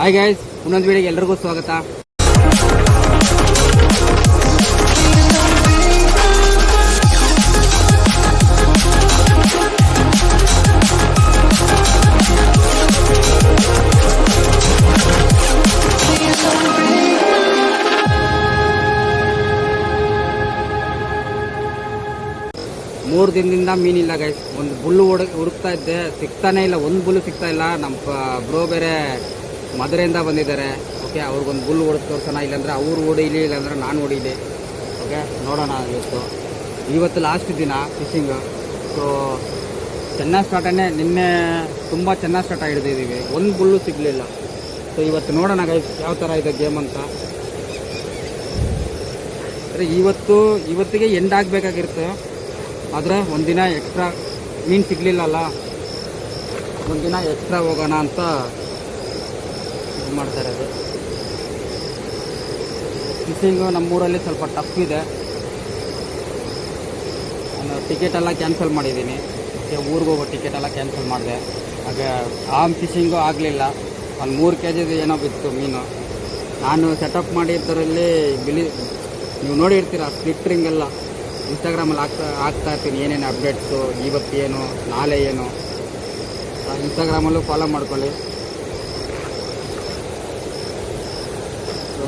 Hi guys, ಇನ್ನೊಂದು ವಿಡಿಯೋಗೆ ಎಲ್ರಿಗೂ ಸ್ವಾಗತ. ಮೂರು ದಿನದಿಂದ ಮೀನಿಲ್ಲ ಗೈಸ್. ಒಂದು ಬುಲ್ಲು ಹುಡುಕ್ತಾ ಇದ್ದೆ, ಸಿಗ್ತಾನೆ ಇಲ್ಲ. ಒಂದು ಬುಲ್ಲು ಸಿಗ್ತಾ ಇಲ್ಲ. ನಮ್ಮ ಬ್ರೋ ಬೇರೆ ಮದುರೆಯಿಂದ ಬಂದಿದ್ದಾರೆ. ಓಕೆ, ಅವ್ರಿಗೊಂದು ಬುಲ್ಲು ಹೊಡೆದು ತೋರ್ಸೋಣ. ಇಲ್ಲಾಂದರೆ ಅವ್ರು ಹೊಡೀಲಿ, ಇಲ್ಲಾಂದ್ರೆ ನಾನು ಹೊಡೀಲಿ. ಓಕೆ, ನೋಡೋಣ. ಇವತ್ತು ಲಾಸ್ಟ್ ದಿನ ಫಿಶಿಂಗು. ಸೊ ಚೆನ್ನಾಗಿ ಸ್ಟಾರ್ಟನ್ನೇ, ನಿನ್ನೆ ತುಂಬ ಚೆನ್ನಾಗಿ ಸ್ಟಾರ್ಟ್ ಹಿಡಿದಿದ್ದೀವಿ. ಒಂದು ಬುಲ್ಲು ಸಿಗಲಿಲ್ಲ. ಸೊ ಇವತ್ತು ನೋಡೋಣ ಗೈಸ್ ಯಾವ ಥರ ಇದೆ ಗೇಮ್ ಅಂತ. ಅಂದರೆ ಇವತ್ತಿಗೆ ಎಂಡ್ ಆಗಬೇಕಾಗಿರುತ್ತೆ. ಆದರೆ ಒಂದಿನ ಎಕ್ಸ್ಟ್ರಾ ಮೀನು ಸಿಗಲಿಲ್ಲಲ್ಲ, ಒಂದಿನ ಎಕ್ಸ್ಟ್ರಾ ಹೋಗೋಣ ಅಂತ ಇದು ಮಾಡ್ತಾ ಇರೋದು. ಫಿಶಿಂಗು ನಮ್ಮೂರಲ್ಲಿ ಸ್ವಲ್ಪ ಟಫ್ ಇದೆ. ನಾನು ಟಿಕೆಟೆಲ್ಲ ಕ್ಯಾನ್ಸಲ್ ಮಾಡಿದ್ದೀನಿ. ಊರಿಗೆ ಹೋಗೋ ಟಿಕೆಟೆಲ್ಲ ಕ್ಯಾನ್ಸಲ್ ಮಾಡಿದೆ. ಹಾಗೆ ಫಿಶಿಂಗು ಆಗಲಿಲ್ಲ. ಒಂದು 3 kg ಏನೋ ಬಿತ್ತು ಮೀನು. ನಾನು ಸೆಟಪ್ ಮಾಡಿದ್ದರಲ್ಲಿ ನೀವು ನೋಡಿರ್ತೀರ, ಸ್ಪ್ಲಿಟ್ರಿಂಗೆಲ್ಲ ಇನ್ಸ್ಟಾಗ್ರಾಮಲ್ಲಿ ಹಾಕ್ತಾ ಇರ್ತೀನಿ ಏನೇನು ಅಪ್ಡೇಟ್ಸು, ಇವತ್ತೇನು ನಾಳೆ ಏನು. ಇನ್ಸ್ಟಾಗ್ರಾಮಲ್ಲೂ ಫಾಲೋ ಮಾಡ್ಕೊಳ್ಳಿ. ಸೊ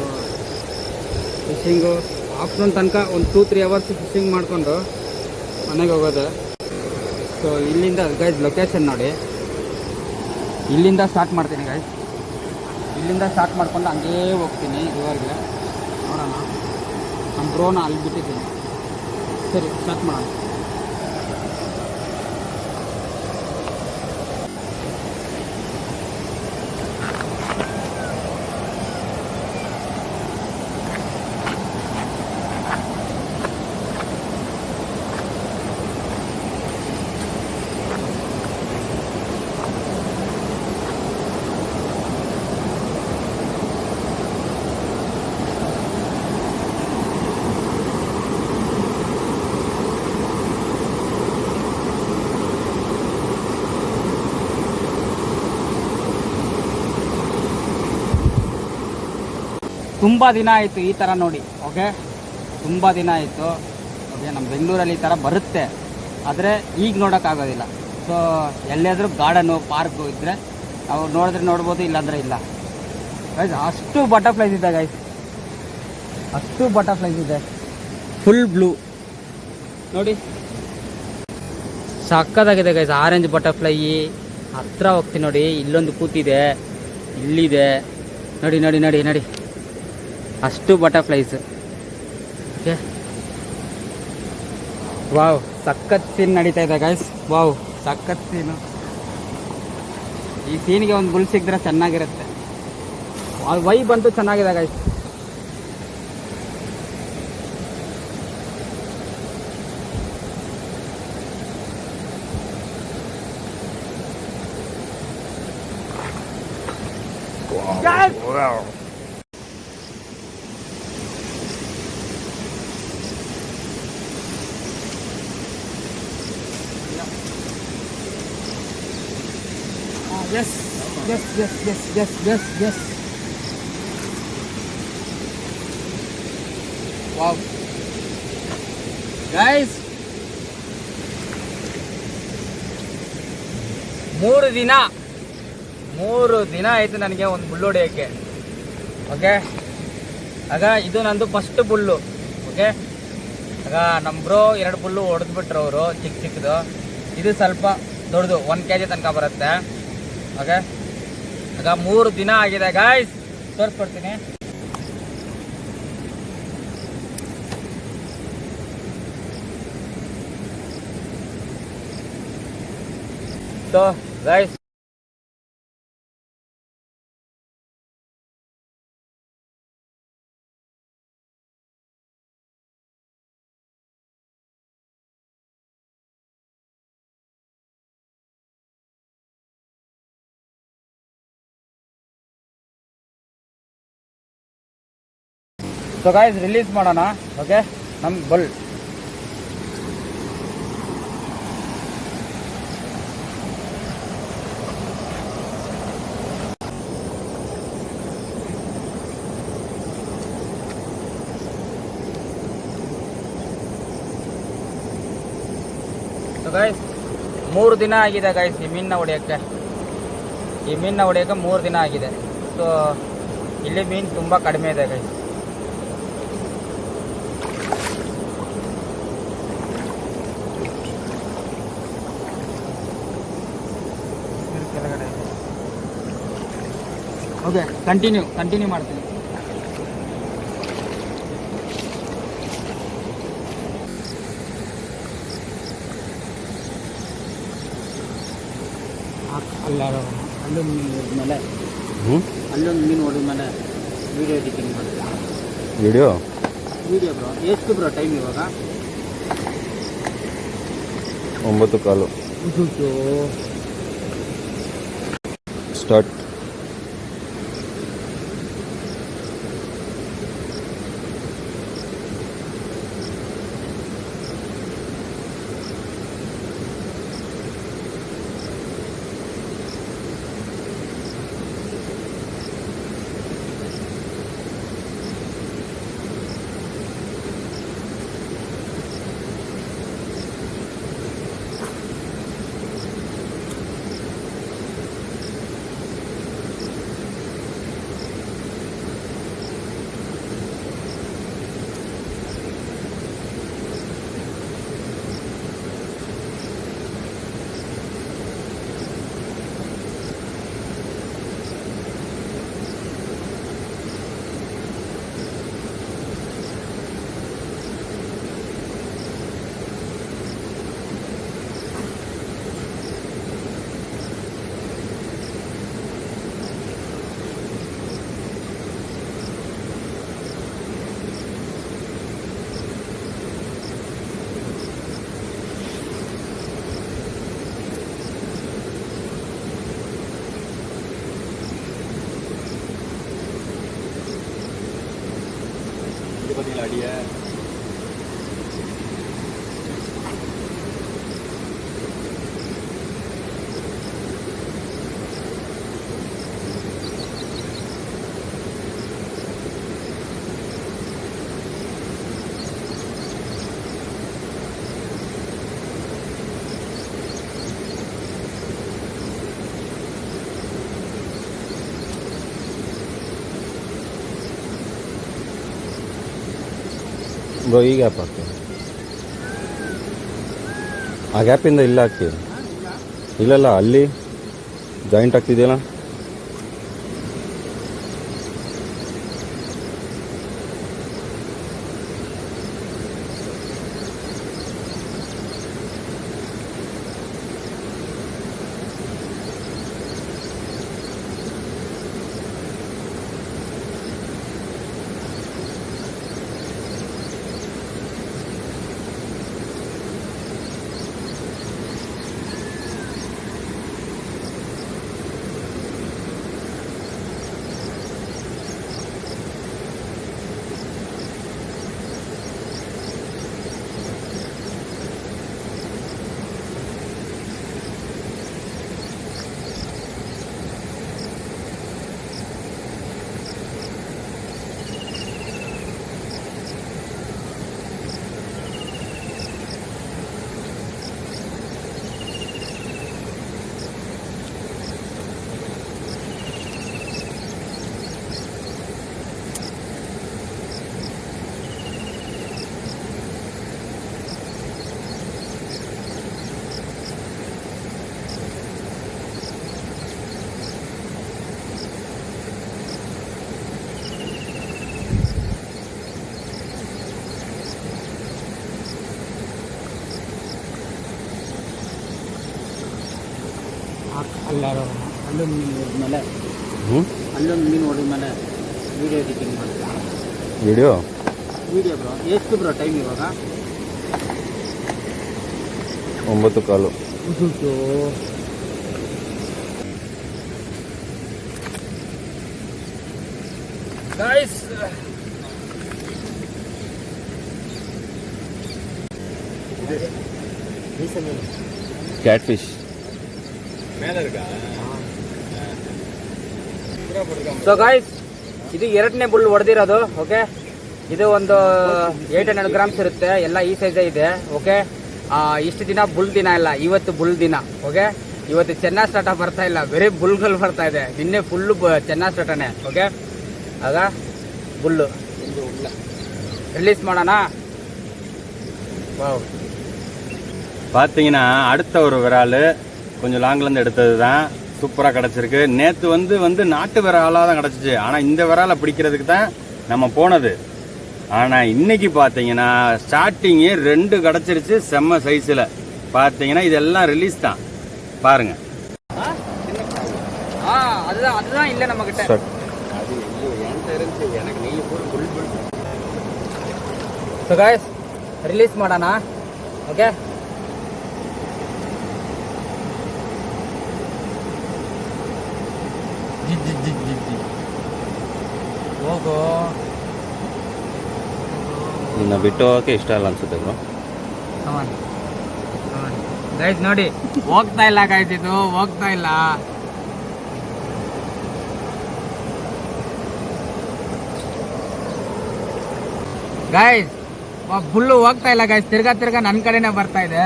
ಫಿಶಿಂಗು ಆಫ್ಟರ್ನೂನ್ ತನಕ ಒಂದು 2-3 ಅವರ್ಸ್ ಫಿಶಿಂಗ್ ಮಾಡಿಕೊಂಡು ಮನೆಗೆ ಹೋಗೋದು. ಸೊ ಇಲ್ಲಿಂದ ಗೈಸ್ ಲೊಕೇಶನ್ ನೋಡಿ, ಇಲ್ಲಿಂದ ಸ್ಟಾರ್ಟ್ ಮಾಡ್ತೀನಿ ಗೈಸ್. ಇಲ್ಲಿಂದ ಸ್ಟಾರ್ಟ್ ಮಾಡ್ಕೊಂಡು ಹಂಗೇ ಹೋಗ್ತೀನಿ ರಿವರ್ಗೆ. ನೋಡೋಣ, ನಮ್ಮ ಬ್ರೋನ ಅಲ್ಲಿ ಬಿಟ್ಟಿದ್ದೀನಿ. ಸರಿ, ಸ್ಟಾರ್ಟ್ ಮಾಡೋಣ. ತುಂಬ ದಿನ ಆಯಿತು ಈ ಥರ ನೋಡಿ. ಓಕೆ, ತುಂಬ ದಿನ ಆಯಿತು. ಓಕೆ, ನಮ್ಮ ಬೆಂಗಳೂರಲ್ಲಿ ಈ ಥರ ಬರುತ್ತೆ, ಆದರೆ ಈಗ ನೋಡೋಕ್ಕಾಗೋದಿಲ್ಲ. ಸೊ ಎಲ್ಲಾದರೂ ಗಾರ್ಡನು, ಪಾರ್ಕು ಇದ್ದರೆ ನಾವು ನೋಡ್ಬೋದು, ಇಲ್ಲಾಂದರೆ ಇಲ್ಲ ಗೈಸ್. ಅಷ್ಟು ಬಟರ್ಫ್ಲೈಸ್ ಇದೆ ಗೈಸ್, ಅಷ್ಟು ಬಟರ್ಫ್ಲೈಸ್ ಇದೆ. ಫುಲ್ ಬ್ಲೂ ನೋಡಿ, ಸಕ್ಕತ್ತಾಗಿದೆ ಗೈಸ್. ಆರೆಂಜ್ ಬಟರ್ಫ್ಲೈ ಹತ್ರ ಹೋಗ್ತೀನಿ ನೋಡಿ. ಇಲ್ಲೊಂದು ಕೂತಿದೆ, ಇಲ್ಲಿದೆ ನೋಡಿ ನೋಡಿ ನೋಡಿ ನೋಡಿ, ಅಷ್ಟು ಬಟರ್ಫ್ಲೈಸ್. ಓಕೆ, ವಾವ್, ಸಖತ್ ಸೀನ್ ನಡೀತಾ ಇದೆ ಗೈಸ್. ವಾವ್, ಸಖತ್ ಸೀನು. ಈ ಸೀನಿಗೆ ಒಂದು ಬುಲ್ ಸಿಕ್ಕಿದ್ರೆ ಚೆನ್ನಾಗಿರುತ್ತೆ. ವೈಬ್ ಅಂತೂ ಚೆನ್ನಾಗಿದೆ guys. Yes, yes, yes, yes, yes, yes, yes. Wow. Guys, 3 ದಿನ ಆಯಿತು ನನಗೆ ಒಂದು ಬುಲ್ಲು ಹೊಡೆಯೋಕ್ಕೆ. ಓಕೆ, ಆಗ ಇದು ನಂದು ಫಸ್ಟ್ ಬುಲ್ಲು. ಓಕೆ, ಆಗ ನಮ್ಮ ಬ್ರೋ 2 ಬುಲ್ಲು ಹೊಡೆದ್ಬಿಟ್ರು ಅವರು, ಚಿಕ್ಕದು. ಇದು ಸ್ವಲ್ಪ ದೊಡ್ಡದು, 1 kg ತನಕ ಬರುತ್ತೆ. ಓಕೆ, ಆಗ 3 ದಿನ ಆಗಿದೆ ಗಾಯ್ಸ್. ತೋರಿಸ್ಕೊಡ್ತೀನಿ. ಸೊ ಗಾಯ್ಸ್, ರಿಲೀಸ್ ಮಾಡೋಣ. ಓಕೆ, ನಮ್ಮ ಬುಲ್ ಗೈಸ್ 3 ದಿನ ಆಗಿದೆ ಗೈಸ್ ಈ ಮೀನನ್ನ ಹೊಡೆಯೋಕ್ಕೆ 3 ದಿನ ಆಗಿದೆ. ಸೊ ಇಲ್ಲಿ ಮೀನು ತುಂಬ ಕಡಿಮೆ ಇದೆ ಗೈಸ್. ಕೆಳಗಡೆ ಓಕೆ, ಕಂಟಿನ್ಯೂ ಮಾಡ್ತೀನಿ. ಅಲ್ಲೊಂದು ಮೀನು ಹೊಡೆದ್ಮೇಲೆ ವೀಡಿಯೋ ಎಡಿಟಿಂಗ್ ಮಾಡ್ತೀನಿ. Video bro. ಎಷ್ಟು ಬ್ರೋ ಟೈಮ್ ಇವಾಗ? 9:15 ಸ್ಟಾರ್ಟ್. लाड़ी है ಬ್ರೋ. ಈ ಗ್ಯಾಪ್ ಹಾಕಿ, ಆ ಗ್ಯಾಪಿಂದ ಇಲ್ಲ ಹಾಕಿ. ಇಲ್ಲಲ್ಲ, ಅಲ್ಲಿ ಜಾಯಿಂಟ್ ಆಗ್ತಿದೆಯಲ್ಲ. ಅಲ್ಲೊಂದು ಮೀನು ಹೊಡೆದ್ಮೇಲೆ ವೀಡಿಯೋ ಎಡಿಟಿಂಗ್ ಮಾಡ್ತೀನಿ. Video bro. ಎಷ್ಟು ಬ್ರೋ ಟೈಮ್ ಇವಾಗ? 9:15 guys. Cat fish. So guys, ಇದು 2ನೇ ಬುಲ್ ಹೊಡೆದಿರೋದು. ಓಕೆ, ಇದು ಒಂದು 800 ಗ್ರಾಮ್ಸ್ ಇರುತ್ತೆ. ಎಲ್ಲ ಈ ಸೈಜೇ ಇದೆ. ಓಕೆ, ಇಷ್ಟು ದಿನ ಬುಲ್ ದಿನ ಇಲ್ಲ, ಇವತ್ತು ಬುಲ್ ದಿನ. ಓಕೆ, ಇವತ್ತು ಚೆನ್ನೈ ಸ್ಟಾರ್ಟ ಬರ್ತಾ ಇಲ್ಲ, ಬೇರೆ ಬುಲ್ಗಳು ಬರ್ತಾ ಇದೆ. ನಿನ್ನೆ ಫುಲ್ಲು ಚೆನ್ನೈ ಸ್ಟಾರ್ಟನೇ. ಓಕೆ, ಆಗ ಬುಲ್ಲು ரிலீஸ் ಮಾಡೋಣ. வாவ், பார்த்தீங்கன்னா அடுத்த ஒரு விரால் கொஞ்சம் லாங்லேருந்து எடுத்தது தான், சூப்பராக கிடச்சிருக்கு. நேற்று வந்து நாட்டு விராலாக தான் கிடச்சிச்சு. ஆனால் இந்த விராலை பிடிக்கிறதுக்கு தான் நம்ம போனது. ஆனால் இன்னைக்கு பார்த்தீங்கன்னா ஸ்டார்டிங்கு 2 கிடச்சிருச்சு செம்ம சைஸில். பார்த்தீங்கன்னா இதெல்லாம் ரிலீஸ் தான் பாருங்க. அதுதான் இல்லை நம்ம கிட்ட. அது என்கிட்ட இருந்துச்சு, எனக்கு நீங்க போய் புல். ಸೊ ಗಾಯ್ಸ್, ರಿಲೀಸ್ ಮಾಡೋಣ. ಓಕೆ, ಹೋಗೋ. ನಿನ್ನ ಬಿಟ್ಟು ಹೋಗಕ್ಕೆ ಇಷ್ಟ ಇಲ್ಲ ಅನ್ಸುತ್ತೆ ಬ್ರೋ. ಗೈಸ್ ನೋಡಿ, ಹೋಗ್ತಾ ಇಲ್ಲ ಗೈಸ್, ಇದು ಹೋಗ್ತಾ ಇಲ್ಲ. ಗೈಸ್ ಬುಲ್ಲು ಹೋಗ್ತಾ ಇಲ್ಲ ಗೈಸ್, ತಿರ್ಗಾ ನನ್ನ ಕಡೆನೇ ಬರ್ತಾ ಇದೆ.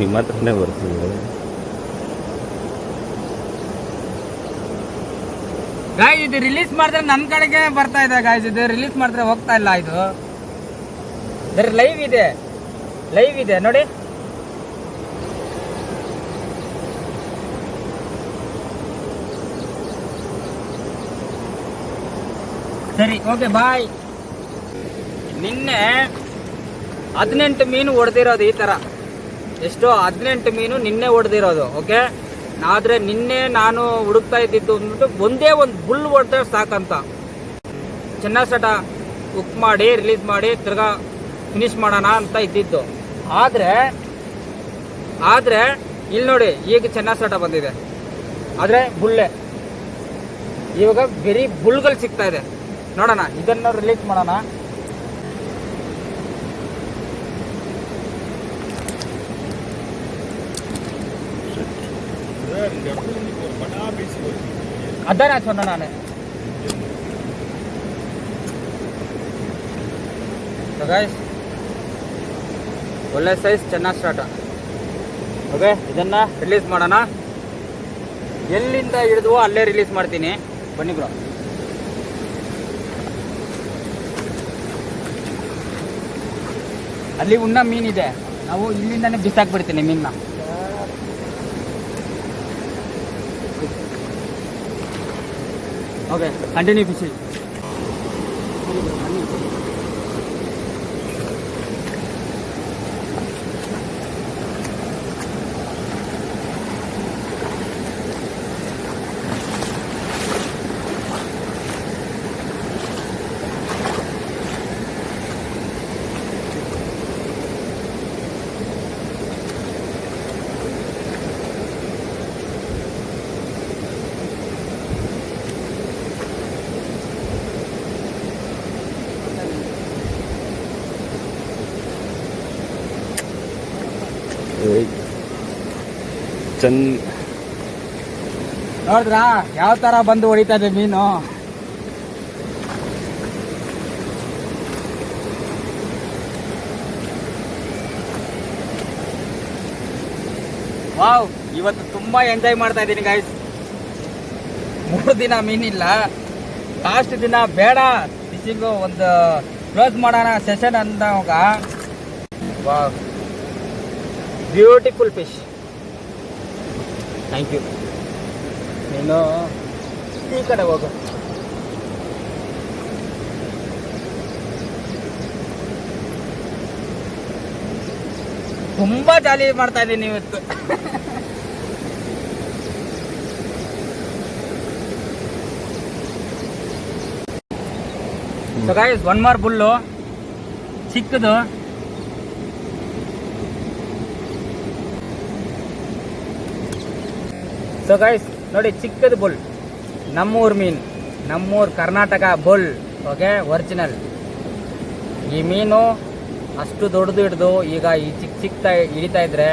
ನಿಮ್ಮ ಹತ್ರನೇ ಬರ್ತಿದೆ ಗಾಯ್ಸ್. ಇದು ರಿಲೀಸ್ ಮಾಡಿದ್ರೆ ನನ್ನ ಕಡೆಗೆ ಬರ್ತಾ ಇದೆ ಗಾಯ್ಸ್. ಇದು ರಿಲೀಸ್ ಮಾಡಿದ್ರೆ ಹೋಗ್ತಾ ಇಲ್ಲ. ಇದು ಲೈವ್ ಇದೆ ನೋಡಿ. ಸರಿ, ಓಕೆ, ಬಾಯ್. ನಿನ್ನೆ 18 ಮೀನು ಹೊಡೆದಿರೋದು ಈ ಥರ. ಎಷ್ಟೋ 18 ಮೀನು ನಿನ್ನೆ ಹೊಡೆದಿರೋದು. ಓಕೆ, ಆದರೆ ನಿನ್ನೆ ನಾನು ಹುಡುಕ್ತಾ ಇದ್ದಿದ್ದು ಅಂದ್ಬಿಟ್ಟು ಒಂದೇ ಒಂದು ಬುಲ್ ಹೊಡೆದ್ರೆ ಸಾಕಂತ ಚೆನ್ನೈ ಸ್ಟಾರ್ಟ ಬುಕ್ ಮಾಡಿ ರಿಲೀಸ್ ಮಾಡಿ ತಿರ್ಗಾ ಫಿನಿಶ್ ಮಾಡೋಣ ಅಂತ ಇದ್ದಿದ್ದು. ಆದರೆ ಇಲ್ಲಿ ನೋಡಿ, ಈಗ ಚೆನ್ನೈ ಸ್ಟಾರ್ಟ ಬಂದಿದೆ, ಆದರೆ ಬುಲ್ಲೆ. ಇವಾಗ ಬರೀ ಬುಲ್ಗಳು ಸಿಗ್ತಾ ಇದೆ. ನೋಡೋಣ, ಇದನ್ನು ರಿಲೀಸ್ ಮಾಡೋಣ. ಅದಾನ சொன்ன ನಾನು. ಸೊ ಗೈಸ್, ಒಳ್ಳೆ ಸೈಜ್ ಚೆನ್ನೈ ಸ್ಟಾರ್ಟ. ಓಕೆ, ಇದನ್ನ ರಿಲೀಸ್ ಮಾಡೋಣ. ಎಲ್ಲಿಂದ ಹಿಡಿದ್ವೋ ಅಲ್ಲೇ ರಿಲೀಸ್ ಮಾಡ್ತೀನಿ. ಬನ್ನಿ ಬ್ರೋ. ಅಲ್ಲಿ ಉಣ್ಣ ಮೀನಿದೆ, ನಾವು ಇಲ್ಲಿಂದಾನೆ ಬಿಸಾಕ್ಬಿಡ್ತೀನಿ ಮೀನ್ನ. Okay, continue fishing. ನೋಡಿದ್ರಾ ಯಾವ ತರ ಬಂದು ಹೊಡಿತಾ ಇದೆ ಮೀನು. ವಾವ್, ಇವತ್ತು ತುಂಬಾ ಎಂಜಾಯ್ ಮಾಡ್ತಾ ಇದ್ದೀನಿ ಗೈಸ್. 3 ದಿನ ಮೀನಿಲ್ಲ. ಲಾಸ್ಟ್ ದಿನ ಬೇಡ ಫಿಶಿಂಗು, ಒಂದು ಕ್ಲೋಸ್ ಮಾಡೋಣ ಸೆಷನ್ ಅಂದಾಗ wow, beautiful fish. Thank you. ನೀನು ಈ ಕಡೆ ಹೋಗು. ತುಂಬಾ ಜಾಲಿ ಮಾಡ್ತಾ ಇದ್ದೀನಿ ಇವತ್ತು. ಸೊ ಗೈಸ್, 1 more ಬುಲ್ಲು ಚಿಕ್ಕದು. ಸೊ ಗೈಸ್ ನೋಡಿ, ಚಿಕ್ಕದು ಬುಲ್, ನಮ್ಮೂರು ಮೀನು, ನಮ್ಮೂರು ಕರ್ನಾಟಕ ಬುಲ್. Okay, original. ಈ ಮೀನು ಅಷ್ಟು ದೊಡ್ಡದು ಹಿಡಿದು ಈಗ ಈ ಚಿಕ್ಕ ಹಿಡಿತಾ ಇದ್ರೆ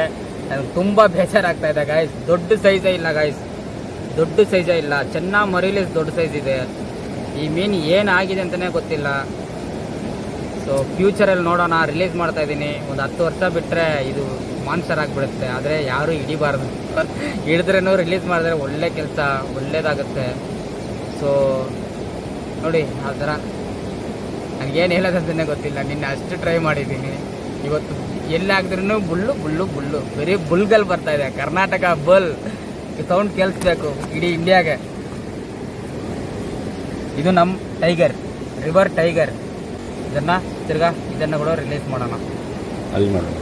ನನಗೆ ತುಂಬ ಬೇಜಾರಾಗ್ತಾ ಇದೆ ಗೈಸ್. ದೊಡ್ಡ ಸೈಜೇ ಇಲ್ಲ ಗೈಸ್, ದೊಡ್ಡ ಸೈಜೇ ಇಲ್ಲ. ಚೆನ್ನಾಗಿ ಮರಿಲಿ ದೊಡ್ಡ ಸೈಜ್ ಇದೆ. ಈ ಮೀನು ಏನಾಗಿದೆ ಅಂತಲೇ ಗೊತ್ತಿಲ್ಲ. ಸೊ ಫ್ಯೂಚರಲ್ಲಿ ನೋಡೋಣ. ರಿಲೀಸ್ ಮಾಡ್ತಾ ಇದ್ದೀನಿ. ಒಂದು 10 ವರ್ಷ ಬಿಟ್ಟರೆ ಇದು ಮಾನ್ಸರ್ ಆಗಿಬಿಡುತ್ತೆ. ಆದರೆ ಯಾರೂ ಹಿಡಿಬಾರ್ದು. ಹಿಡಿದ್ರೂ ರಿಲೀಸ್ ಮಾಡಿದ್ರೆ ಒಳ್ಳೆ ಕೆಲಸ, ಒಳ್ಳೇದಾಗುತ್ತೆ. ಸೊ ನೋಡಿ ಆ ಥರ ನನಗೇನು ಹೇಳೋದಂತಲೇ ಗೊತ್ತಿಲ್ಲ. ನಿನ್ನೆ ಅಷ್ಟು ಟ್ರೈ ಮಾಡಿದ್ದೀನಿ. ಇವತ್ತು ಎಲ್ಲಿ ಹಾಕಿದ್ರೂ ಬುಲ್ಲು ಬುಲ್ಲು ಬುಲ್ಲು, ಬರೀ ಬುಲ್ಗಲ್ ಬರ್ತಾ ಇದೆ. ಕರ್ನಾಟಕ ಬಲ್ ಸೌಂಡ್ ಕೇಳಿಸ್ಬೇಕು ಇಡೀ ಇಂಡಿಯಾಗೆ. ಇದು ನಮ್ಮ ಟೈಗರ್, ರಿವರ್ ಟೈಗರ್. ಇದನ್ನು ಕೂಡ ರಿಲೀಸ್ ಮಾಡೋಣ. ಅಲ್ಲಿ ಮಾಡೋಣ.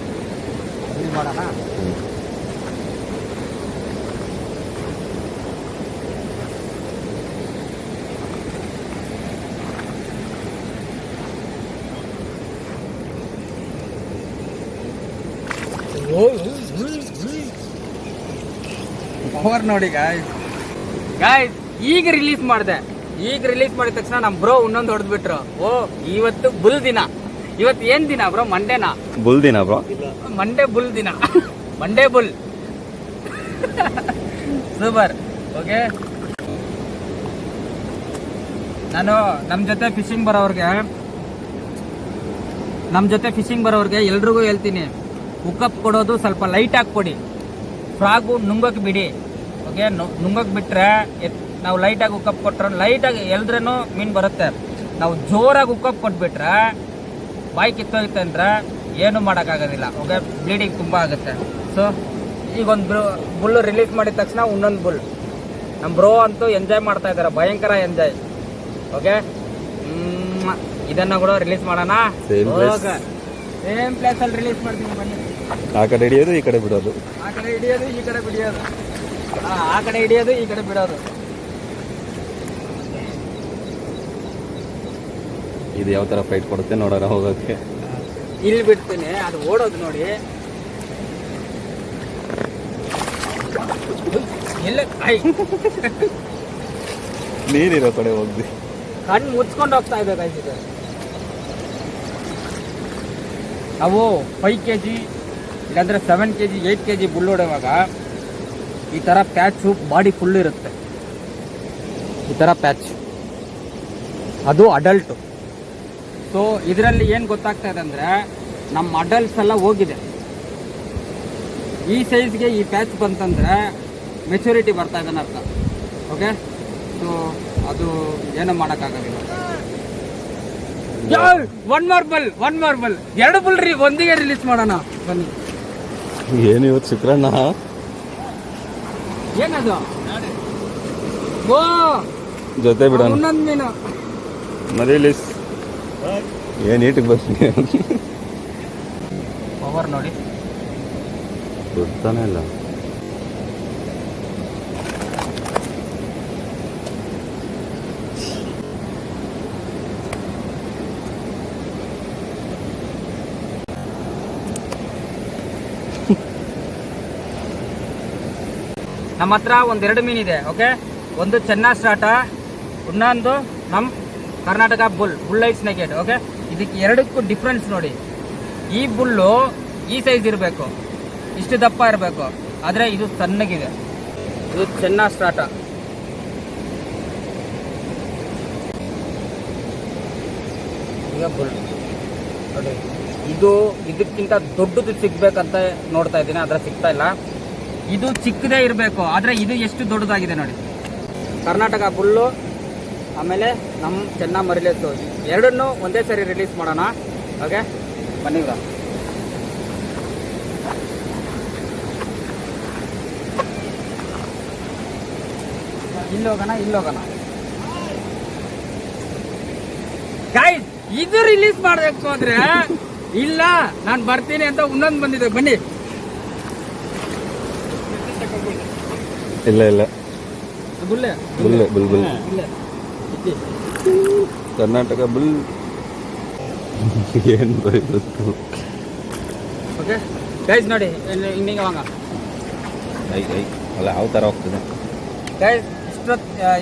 ಪವರ್ ನೋಡಿ ಗಾಯ್ಸ್. ಈಗ ರಿಲೀಸ್ ಮಾಡಿದೆ. ಈಗ ರಿಲೀಸ್ ಮಾಡಿದ ತಕ್ಷಣ ನಮ್ಮ ಬ್ರೋ ಇನ್ನೊಂದು ಹೊಡೆದ್ಬಿಟ್ರು. ಇವತ್ತು ಬುಲ್ ದಿನ. ಇವತ್ತು ಏನ್ ದಿನ ಬ್ರೋ? ಮಂಡೇನಾ? ಬುಲ್ ದಿನ ಬ್ರೋ. ಮಂಡೇ ಬುಲ್ ದಿನ. Monday bull. ಸೂಪರ್. ಓಕೆ, ನಾನು ನಮ್ಮ ಜೊತೆ ಫಿಶಿಂಗ್ ಬರೋರ್ಗೆ ಎಲ್ರಿಗೂ ಹೇಳ್ತೀನಿ, ಹುಕ್ಕಪ್ ಕೊಡೋದು ಸ್ವಲ್ಪ ಲೈಟಾಗಿ ಕೊಡಿ. ಫ್ರಾಗು ನುಂಗಕ್ಕೆ ಬಿಡಿ. ಓಕೆ, ನುಂಗಕ್ಕೆ ಬಿಟ್ರೆ ನಾವು ಲೈಟಾಗಿ ಹುಕ್ಕಪ್ ಕೊಟ್ರೆ ಲೈಟಾಗಿ ಎಲ್ದ್ರೂ ಮೀನು ಬರುತ್ತೆ. ನಾವು ಜೋರಾಗಿ ಹುಕ್ಕಪ್ ಕೊಟ್ಬಿಟ್ರೆ ಬಾಯಿ ಕಿತ್ತೋಯ್ತೆ ಅಂದ್ರೆ ಏನು ಮಾಡೋಕ್ಕಾಗೋದಿಲ್ಲ. ಓಕೆ, ಬ್ಲೀಡಿಂಗ್ ತುಂಬ ಆಗುತ್ತೆ. ಸೊ ಈಗ ಒಂದು ಬುಲ್ಲು ರಿಲೀಸ್ ಮಾಡಿದ ತಕ್ಷಣ ಇನ್ನೊಂದು ಬುಲ್. ನಮ್ಮ ಬ್ರೋ ಅಂತೂ ಎಂಜಾಯ್ ಮಾಡ್ತಾ ಇದ್ದಾರೆ, ಭಯಂಕರ ಎಂಜಾಯ್. ಓಕೆ, ಇದನ್ನು ಕೂಡ ರಿಲೀಸ್ ಮಾಡೋಣ. ಸೇಮ್ ಪ್ಲೇಸಲ್ಲಿ ರಿಲೀಸ್ ಮಾಡ್ತೀನಿ ಬನ್ನಿ. ಆ ಕಡೆ ಹಿಡಿಯೋದು, ಈ ಕಡೆ ಬಿಡೋದು. ಆ ಕಡೆ ಹಿಡಿಯೋದು, ಈ ಕಡೆ ಬಿಡಿಯೋದು. ಆ ಕಡೆ ಹಿಡಿಯೋದು, ಈ ಕಡೆ ಬಿಡೋದು. ಇದು ಯಾವ ತರ ಫೈಟ್ ಕೊಡುತ್ತೆ ನೋಡೋಣ ಹೋಗೋಕ್ಕೆ. ಇಲ್ಲಿ ಬಿಡ್ತೀನಿ, ಅದು ಓಡೋದು ನೋಡಿ. ಎಲ್ಲ ನೀರಿರೋ ಕಡೆ ಹೋಗ್ದಿ. ಕಣ್ಣು ಮುಚ್ಕೊಂಡು ಹೋಗ್ತಾ ಇದ್ದಾಗಿದೆ. ಅವು 5 kg ಇಲ್ಲಾಂದ್ರೆ 7 kg 8 kg ಬುಲ್ ಹೊಡೆಯುವಾಗ ಈ ಥರ ಪ್ಯಾಚು ಬಾಡಿ ಫುಲ್ ಇರುತ್ತೆ. ಈ ಥರ ಪ್ಯಾಚ್, ಅದು ಅಡಲ್ಟು. ಸೊ ಇದರಲ್ಲಿ ಏನು ಗೊತ್ತಾಗ್ತಾ ಇದೆ ಅಂದರೆ ನಮ್ಮ ಅಡಲ್ಟ್ಸ್ ಎಲ್ಲ ಹೋಗಿದೆ. ಈ ಸೈಜ್ಗೆ ಈ ಪ್ಯಾಚ್ ಬಂತಂದರೆ ಮೆಚುರಿಟಿ ಬರ್ತಾ ಇದೆ ಅರ್ಥ. ಓಕೆ, ಸೊ ಅದು ಏನು ಮಾಡೋಕ್ಕಾಗೋದಿಲ್ಲ. ಒನ್ ಮೋರ್ ಬಲ್ 2 ಬುಲ್ ಒಂದಿಗೆ ರಿಲೀಸ್ ಮಾಡೋಣ ಬನ್ನಿ. ಏನು ಇವತ್ತು ಶುಕ್ರಣ್ಣ ಏನದು? ಓ ಜೊತೆ ಬಿಡೋಣ. ಇನ್ನೊಂದು ಮೀನು ರಿಲೀಸ್. ಏನು ಈಟಿಗೆ ಬರ್ತೀನಿ. ಪವರ್ ನೋಡಿ, ಗೊತ್ತಾನೆ ಇಲ್ಲ. ನಮ್ಮ ಹತ್ರ 1-2 ಮೀನಿದೆ. ಓಕೆ, ಒಂದು ಚೆನ್ನಾ ಸ್ಟಾಟ, ಇನ್ನೊಂದು ನಮ್ಮ Karnataka bull light snake. Okay, ಇದಕ್ಕೆ ಎರಡಕ್ಕೂ ಡಿಫ್ರೆನ್ಸ್ ನೋಡಿ. ಈ ಬುಲ್ಲು ಈ ಸೈಜ್ ಇರಬೇಕು, ಇಷ್ಟು ದಪ್ಪ ಇರಬೇಕು, ಆದರೆ ಇದು ಸಣ್ಣಗಿದೆ. ಇದು ಚೆನ್ನಾ ಸ್ಟಾಟ. ಈಗ ಬುಲ್ ನೋಡಿ, ಇದು ಇದಕ್ಕಿಂತ ದೊಡ್ಡದು ಸಿಗ್ಬೇಕಂತ ನೋಡ್ತಾ ಇದ್ದೀನಿ, ಆದರೆ ಸಿಗ್ತಾ ಇಲ್ಲ. ಇದು ಚಿಕ್ಕದೇ ಇರಬೇಕು, ಆದರೆ ಇದು ಎಷ್ಟು ದೊಡ್ಡದಾಗಿದೆ ನೋಡಿ. ಕರ್ನಾಟಕ ಬುಲ್ಲು ಆಮೇಲೆ ನಮ್ಮ ಚೆನ್ನಾ ಮರಿಲೇಸು ಎರಡನ್ನೂ ಒಂದೇ ಸರಿ ರಿಲೀಸ್ ಮಾಡೋಣ. ಓಕೆ, ಬನ್ನಿ ಬ್ರೋ. ಇಲ್ಲೋಗೋಣ. ಗೈಸ್, ಇದು ರಿಲೀಸ್ ಮಾಡಬೇಕು ಅಂದ್ರೆ ಇಲ್ಲ, ನಾನು ಬರ್ತೀನಿ ಅಂತ ಇನ್ನೊಂದು ಬಂದಿದೆ. ಬನ್ನಿ. ಇಲ್ಲ ಬುಲ್ಲೆ ಬುಲ್ ಕರ್ನಾಟಕ ಬುಲ್. ಏನು ಬರೀಬೇಕು. ಓಕೆ ಗೈಸ್, ನೋಡಿ ಹಿಂಗೆ ವಾಂಗ ಅಲ್ಲ ಯಾವ ಥರ ಹೋಗ್ತದೆ ಗೈಸ್.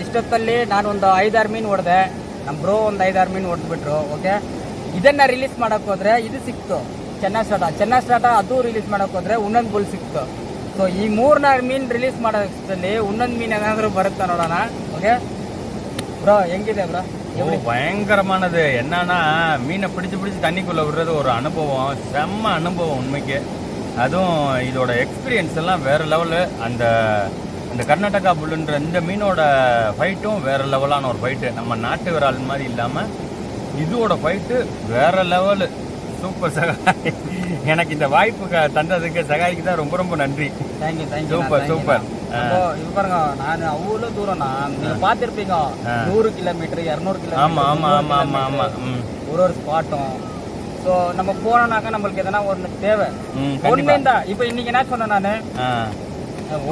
ಇಷ್ಟೊತ್ತಲ್ಲಿ ನಾನು ಒಂದು 5-6 ಮೀನು ಹೊಡೆದೆ. ನಮ್ಮ ಬ್ರೋ ಒಂದು 5-6 ಮೀನು ಹೊಡೆದ್ಬಿಟ್ರು. ಓಕೆ, ಇದನ್ನು ರಿಲೀಸ್ ಮಾಡೋಕೆ ಹೋದರೆ ಇದು ಸಿಕ್ತು, ಚೆನ್ನಾ ಸ್ಟಾಟ. ಅದು ರಿಲೀಸ್ ಮಾಡೋಕೆ ಹೋದರೆ ಇನ್ನೊಂದು ಬುಲ್ ಸಿಕ್ತು. ಸೊ ಈ 3-4 ಮೀನು ರಿಲೀಸ್ ಮಾಡೋದ್ರಲ್ಲಿ ಇನ್ನೊಂದು ಮೀನು ಏನಾದರೂ ಬರುತ್ತಾ ನೋಡೋಣ. ಓಕೆ, ப்ரோ எங்கிதே ப்ரோ பயங்கரமானது. என்னன்னா மீனை பிடிச்சு தண்ணிக்குள்ள விடுறது ஒரு அனுபவம், செம்ம அனுபவம் உண்மைக்கு. அதுவும் இதோட எக்ஸ்பீரியன்ஸ் எல்லாம் வேற லெவலு. அந்த அந்த கர்நாடகா புல்லுன்ற இந்த மீனோட ஃபைட்டும் வேற லெவலான ஒரு ஃபைட்டு. நம்ம நாட்டு விரால் மாதிரி இல்லாமல் இதோட ஃபைட்டு வேற லெவலு. சூப்பர் சகாய். எனக்கு இந்த வாய்ப்பு தந்ததுக்கு சகாய்க்கு தான் ரொம்ப ரொம்ப நன்றி. Thank you super super. இது பாருங்க, நான் அவ்வளோ தூரம்னா நீங்க பார்த்துருப்பீங்க, 100 கிலோமீட்டர் 200 கிலோமீட்டர். ஆமா ஆமா ஆமா ஆமா ஆமா. ஒரு ஸ்பாட்டும். ஸோ நம்ம போனோம்னாக்கா நம்மளுக்கு எதனா ஒன்று தேவை. ஒன்றுமே தான். இப்போ இன்னைக்கு என்ன சொன்னேன் நான்,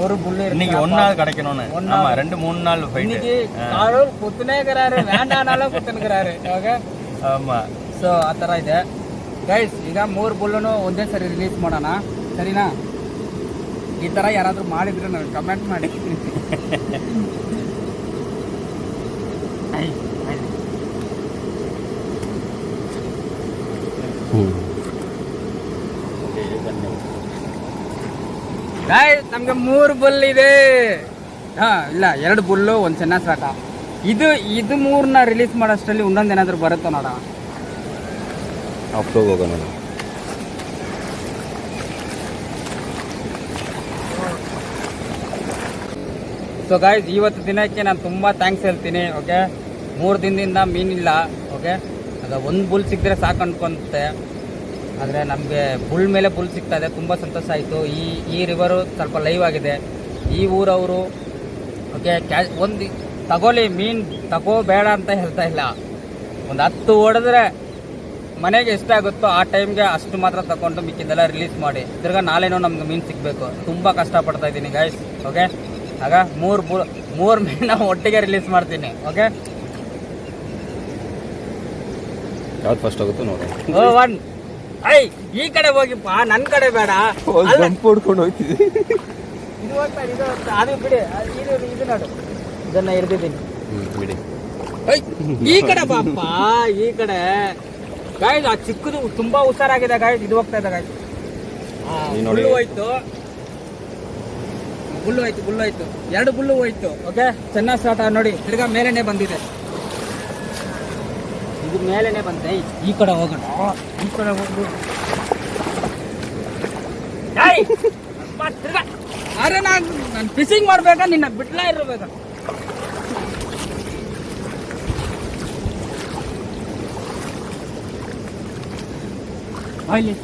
ஒரு புல்லு இன்னைக்கு ஒன்னாவது கிடைக்கணும்னு. ஆமா 2-3 நாள் இன்னைக்கு ಕಾರು ಕುತ್ತನೇಗರಾರೆ ವ್ಯಾಂಡಾನಲ್ಲ ಕುತ್ತನೇಗರಾರೆ ಓಕೆ. ಆಮಾ. ಸೊ ಆ ಥರ ಇದೆ ಗೈಸ್. ಈಗ 3 ಬುಲ್ಲನು ಒಂದೇ ಸರಿ ರಿಲೀಸ್ ಮಾಡೋಣ, ಸರಿನಾ? ಈ ಥರ ಯಾರಾದರೂ ಮಾಡಿದ್ರೆ ನನಗೆ ಕಮೆಂಟ್ ಮಾಡಿ. ಗೈಸ್ ನಮಗೆ 3 ಬುಲ್ ಇದೆ. ಇಲ್ಲ 2 ಬುಲ್ಲು, 1 ಚೆನ್ನ ಸಾಕ. ಇದು 3ನ ರಿಲೀಸ್ ಮಾಡೋಷ್ಟರಲ್ಲಿ ಇನ್ನೊಂದು ಏನಾದರೂ ಬರುತ್ತೋ ನೋಡ. ಹೋಗೋಣ. ಸೊ ಗಾಯ್ಸ್, ಇವತ್ತು ದಿನಕ್ಕೆ ನಾನು ತುಂಬ ಥ್ಯಾಂಕ್ಸ್ ಹೇಳ್ತೀನಿ. ಓಕೆ, 3 ದಿನದಿಂದ ಮೀನಿಲ್ಲ. ಓಕೆ, ಆಗ 1 ಬುಲ್ ಸಿಕ್ಕಿದ್ರೆ ಸಾಕು ಅನ್ಕೊಂತೆ. ಆದರೆ ನಮಗೆ ಬುಲ್ ಮೇಲೆ ಬುಲ್ ಸಿಗ್ತಾ ಇದೆ, ತುಂಬ ಸಂತೋಷ ಆಯಿತು. ಈ ರಿವರು ಸ್ವಲ್ಪ ಲೈವ್ ಆಗಿದೆ. ಈ ಊರವರು ಓಕೆ ಒಂದು ತಗೊಳ್ಳಿ, ಮೀನು ತಗೋಬೇಡ ಅಂತ ಹೇಳ್ತಾ ಇಲ್ಲ. ಒಂದು 10 ಹೊಡೆದ್ರೆ ಮನೆಗೆ ಎಷ್ಟಾಗುತ್ತೋ ಆ ಟೈಮ್ಗೆ ಅಷ್ಟು ಮಾತ್ರ ತಗೊಂಡು ಮಿಕ್ಕಿದ್ದೆಲ್ಲ ರಿಲೀಸ್ ಮಾಡಿ. ತಿರ್ಗಾ ನಾಳೆನೂ ನಮ್ಗೆ ಮೀನು ಸಿಗಬೇಕು. ತುಂಬ ಕಷ್ಟಪಡ್ತಾ ಇದ್ದೀನಿ ಗೈಸ್. ಓಕೆ, ಆಗ 3 ಮೀನ ಒಟ್ಟಿಗೆ ರಿಲೀಸ್ ಮಾಡ್ತೀನಿ. ಓಕೆ, ಯಾವ್ದು ಫಸ್ಟ್ ಆಗುತ್ತೋ ನೋಡಿ. ಒನ್ ಈ ಕಡೆ ಹೋಗಿಪ್ಪ, ನನ್ನ ಕಡೆ ಬೇಡ. ಹೊಡ್ಕೊಂಡು ಹೋಗ್ತಿದ್ವಿ. ಇದು ಹೋಗ್ತಾ ಇದು ಅದು ಬಿಡಿ. ಇದು ನೋಡು, ಇದನ್ನ ಹಿಡ್ದಿದ್ದೀನಿ. ಬಿಡಿ, ಈ ಕಡೆ ಬಾಪ್ಪ, ಈ ಕಡೆ ಗಾಯ್ಸ್. ಆ ಚಿಕ್ಕದು ತುಂಬಾ ಹುಷಾರಾಗಿದೆ ಗಾಯ್ಸ್. ಇದು ಹೋಗ್ತಾ ಇದೆ ಗಾಯ್ಸ್. ಬುಲ್ಲು ಹೋಯ್ತು, ಬುಲ್ಲು ಹೋಯ್ತು 2 ಬುಲ್ಲು ಹೋಯ್ತು. ಓಕೆ, ಚೆನ್ನಾಗಿ ಸ್ಟಾರ್ಟ್ ನೋಡಿ. ತಿರ್ಗಾ ಮೇಲೆನೆ ಬಂದಿದೆ, ಇದು ಮೇಲೆನೆ ಬಂತೆ. ಈ ಕಡೆ ಹೋಗೋಣ, ಈ ಕಡೆ ಹೋಗ್ಬಿಡು. ಅರೆ ನಾನು ಫಿಶಿಂಗ್ ಮಾಡ್ಬೇಕಾ, ನಿನ್ನ ಬಿಟ್ಲಾ ಇರಬೇಕಾ? ಇಲ್ಲಿ